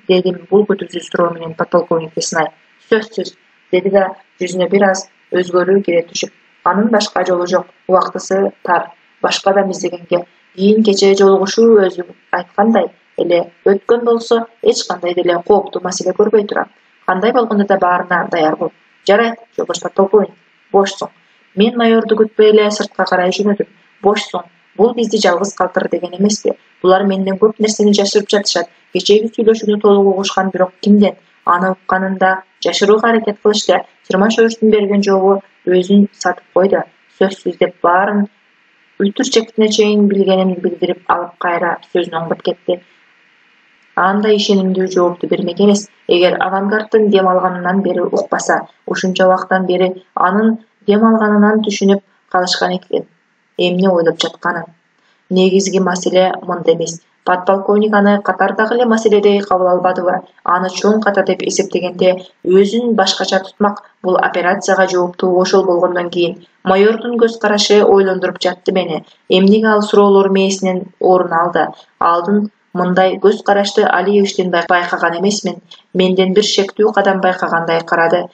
Дедим бул күтүүсүз суроо менен подполковникти сынай. Сөзсүз, деди да жүзүнө бир аз өзгөрүү кире түшүп. Анын башка жолу жок, убактысы тар. Башка адам издегенге кийин кечээ жолугушуу өзү айткандай эле өткөн болсо, эч кандай деле кооптуу маселе көрбөй турам. Кандай болгондо да баарына даяр бол. Жарайт, жолдош подполковник, бошсуң. Мен майорду күтпөй эле сыртка карай жөнөдүм. Бошсуң. Бул бизди жалгыз калтыр деген эмеспи. Булар менден көп нерсени жашырып жатышат. Кечээги сүйлөшүүнү толук угушкан, бирок кимден? Аны укканында жашырууга аракет кылышты. Сырмашевичтин берген жообу өзүн сатып койду. Сөзсүз деп баарын үтүрчектине чейин билгенин билдирип алып кайра сөзүн оңдоп кетти. Андай ишенимдүү жоопту бермек эмес. Эгер авангарддын дем алганынан бери укпаса, ушунча убакыттан бери анын дем алганынан түшүнүп калышкан экен. Эмне ойлоп жатканын. Негизги маселе мында эмес. Подполковник аны катардагы эле маселедей кабыл албадыбы? Аны чоң ката деп эсептегенде өзүн башкача тутмак. Бул операцияга жооптуу ошол болгондон кийин майордун көз карашы ойлондуруп жатты мени. Эмнеге ал суроолор мээсинен орун алды? Алдын мындай көз карашты Алиевичтен байкаган эмесмин. Менден бир шектүү кадам байкагандай карады.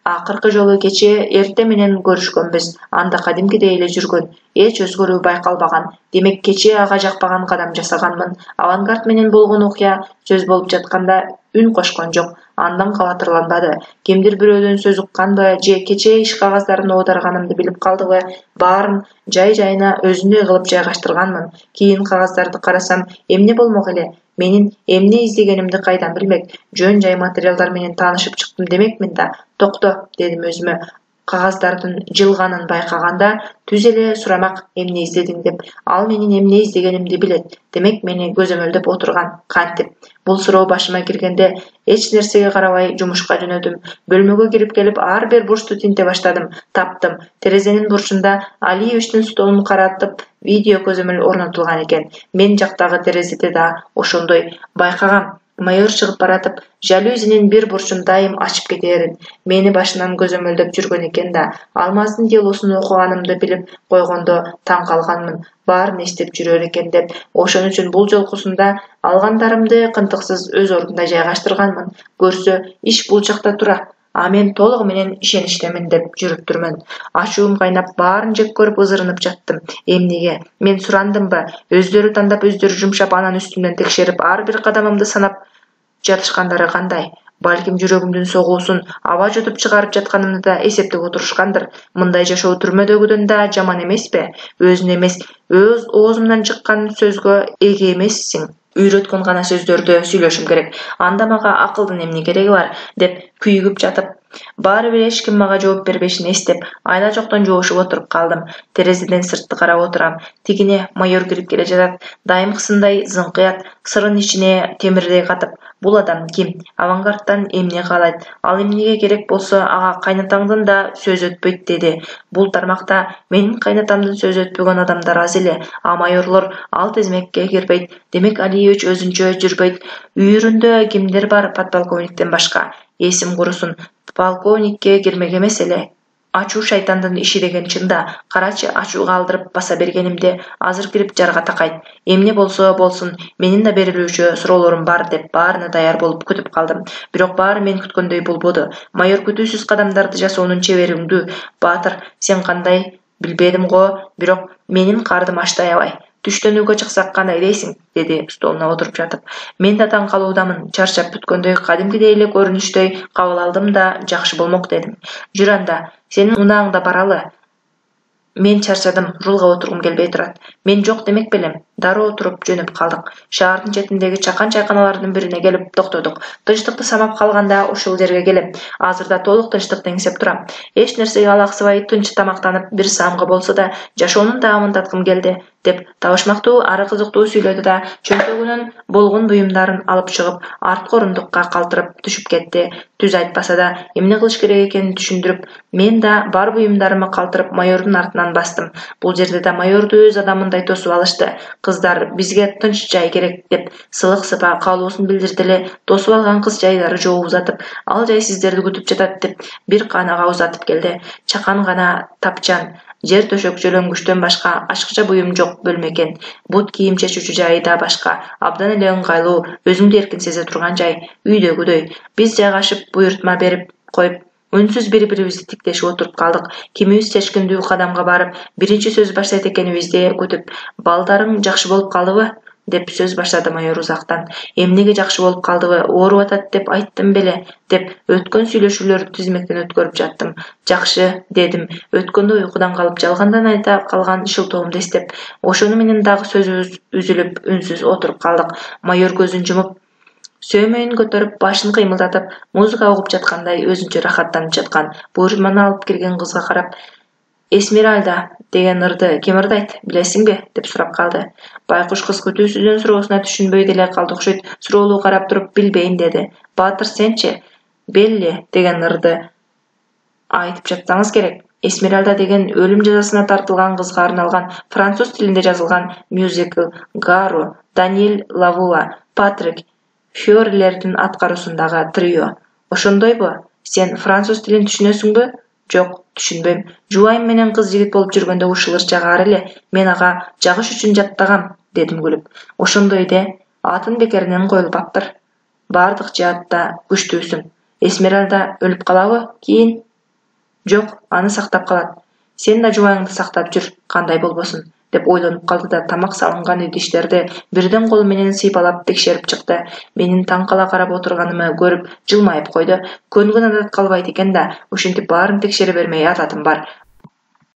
Акыркы жолу кечээ эрте менен көрүшкөнбүз. Анда кадимкидей эле жүргөн. Эч өзгөрүү байкалбаган. Демек кечээ ага жакпаган кадам жасаганмын. Авангард менен болгон окуя сөз болуп жатканда үн кошкон жок. Андан кабатырланбады. Кимдир бирөөдөн сөз укканбы же кечээ иш кагаздарын оодарганымды билип калдыбы? Баарын жай-жайына өзүндөй кылып жайгаштырганмын. Кийин кагаздарды карасам, эмне болмок эле? Менин эмне издегенимди кайдан билмек? Жөн-жай материалдар менен таанышып чыктым демекмин да. Токто, дедим өзүмө. Кагаздардын жылганын байкаганда түз эле сурамак эмне издедиң деп. Ал менин эмне издегенимди билет. Демек мени көзөмөлдөп отурган. Кантип? Бул суроо башыма киргенде эч нерсеге карабай жумушка жөнөдүм. Бөлмөгө кирип келип ар бир бурчту тинте баштадым. Таптым. Терезенин бурчунда Алиевичтин столун каратып видео көзөмөл орнотулган экен. Мен жактагы терезеде да ошондой байкагам. Майор чыгып баратып, жалюзинин бир бурчун дайым ачып кетерин. Мени башынан көзөмөлдөп жүргөн экен да. Алмаздын делосун окуганымды билип койгондо таң калганмын. Баарын эстеп жүрөр экен деп. Ошон үчүн бул жолкусунда алгандарымды кынтыксыз өз ордунда жайгаштырганмын. Көрсө, иш бул жакта тура. А мен толугу менен ишеничтемин деп жүрүптүрмүн. Ачуум кайнап баарын жек көрүп ызырынып жаттым. Эмнеге? Мен сурандымбы? Өздөрү тандап, өздөрү жумшап, анан үстүмдөн текшерип, ар бир кадамымды санап жатышкандары кандай? Балким жүрөгүмдүн согуусун аба жутуп чыгарып жатканымды да эсептеп отурушкандыр. Мындай жашоо түрмөдөгүдөн да жаман эмеспи? Өзүн эмес, өз оозумдан чыккан сөзгө эге эмессиң. үйрөткөн гана сөздөрдү сүйлөшүм керек. Анда мага акылдын эмне кереги бар деп күйүгүп жатып, баары бир эч ким мага жооп бербешин эстеп, айла жоктон жоошуп отуруп калдым. Терезеден сыртты карап отурам. Тигине майор кирип келе жатат. Дайымкысындай зыңкыят, сырын ичине темирдей катып. Бул адам ким? Авангарттан эмне каалайт? Ал эмнеге керек болсо ага кайнатаңдын да сөзү өтпөйт деди. Бул тармакта менин кайнатамдын сөзү өтпөгөн адамдар аз эле, а майорлор ал тизмекке кирбейт. Демек Алиевич өзүнчө жүрбөйт. Үйүрүндө кимдер бар подполковниктен башка? Эсим курусун, полковникке кирмек эмес эле. Ачуу шайтандын иши деген чында. Карачы, ачууга алдырып баса бергенимде азыр кирип жарга такайт. Эмне болсо болсун, менин да берилүүчү суроолорум бар деп баарына даяр болуп күтүп калдым. Бирок баары мен күткөндөй болбоду. Майор күтүүсүз кадамдарды жасоонун чебериңдүү. Баатыр, сен кандай? Билбедим го, бирок менин кардым ашты аябай. Түштөнүүгө чыксак кандай дейсиң? Деди столуна отуруп жатып. Мен да таң калуудамын. Чарчап бүткөндөй кадимкидей эле көрүнүштөй кабыл алдым да жакшы болмок дедим. Жүр анда, сенин унааңда баралы. Мен чарчадым, рулга отургум келбей турат. Мен жок демек белем. Дароо туруп жөнөп калдык. Шаардын четиндеги чакан чайканалардын бирине келип токтодук. Тынчтыкты самап калганда ушул жерге келем. Азырда толук тынчтыкты эңсеп турам. Эч нерсеге алаксыбай тынч тамактанып бир саамга болсо да жашоонун таамын таткым келди деп табышмактуу ары кызыктуу сүйлөдү да чөнтөгүнөн болгон буюмдарын алып чыгып арткы орундукка калтырып түшүп кетти. Түз айтпаса да эмне кылыш керек экенин түшүндүрүп, мен да бар буюмдарымы калтырып майордун артынан бастым. Бул жерде да майорду өз адамындай тосуп алышты. Кыздар, бизге тынч жай керек деп сылык сыпа каалоосун билдирди эле. Тосуп алган кыз жайлары жооп узатып, ал жай сиздерди күтүп жатат деп бир каанага узатып келди. Чакан гана тапчан, жер төшөк жөлөңгүчтөн башка ачкыча буюм жок бөлмө экен. Бут кийим чечүүчү жайы да башка, абдан эле ыңгайлуу, өзүңдү эркин сезе турган жай, үйдөгүдөй. Биз жайгашып буйрутма берип коюп үнсүз бири-бирибизди тиктешип отуруп калдык. Кимибиз чечкиндүү кадамга барып, биринчи сөз баштайт экенибизди күтүп, балдарың жакшы болуп калдыбы? Деп сөз баштады майор узактан. Эмнеге жакшы болуп калдыбы? Ооруп атат деп айттым беле, деп өткөн сүйлөшүүлөрдү тизмектен өткөрүп жаттым. Жакшы, дедим, өткөндө уйкудан калып жалгандан айта калган шылтоомду эстеп. Ошону менен дагы сөзүбүз үзүлүп, үнсүз отуруп калдык. Майор көзүн жумуп, сөймөйүн көтөрүп, башын кыймылдатып, музыка угуп жаткандай өзүнчө рахаттанып жаткан буйртманы алып келген кызга карап, Эсмеральда деген ырды ким ырдайт, билесиңби? Деп сурап калды. Байкуш кыз күтүүсүздөн суроосуна түшүнбөй деле калды окшойт. Суроолуу карап туруп, билбейм деди. Баатыр, сенчи? Белли деген ырды айтып жатсаңыз керек. Эсмеральда деген өлүм жазасына тартылган кызга арналган француз тилинде жазылган мюзикл Гаро, Даниэль Лавуа, Патрик Фьорелердин аткаруусундагы трио. Ошондойбу? Сен француз тилин түшүнөсүңбү? Жок, түшүнбөйм. Жубайым менен кыз жигит болуп жүргөндө ушул ырчагар эле. Мен ага жагыш үчүн жаттагам, дедим күлүп. Ошондой де, атын бекеринен коюлбаптыр. Бардык жаатта күчтүүсүң. Эсмеральда өлүп калабы кийин? Жок, аны сактап калат. Сен да жубайыңды сактап жүр, кандай болбосун, деп ойлонуп калды да тамак салынган идиштерди бирден колу менен сыйпалап текшерип чыкты. Менин таң кала карап отурганымы көрүп жылмайып койду. Көнгөн адат калбайт экен да, ушинтип баарын текшере бермей ататым бар.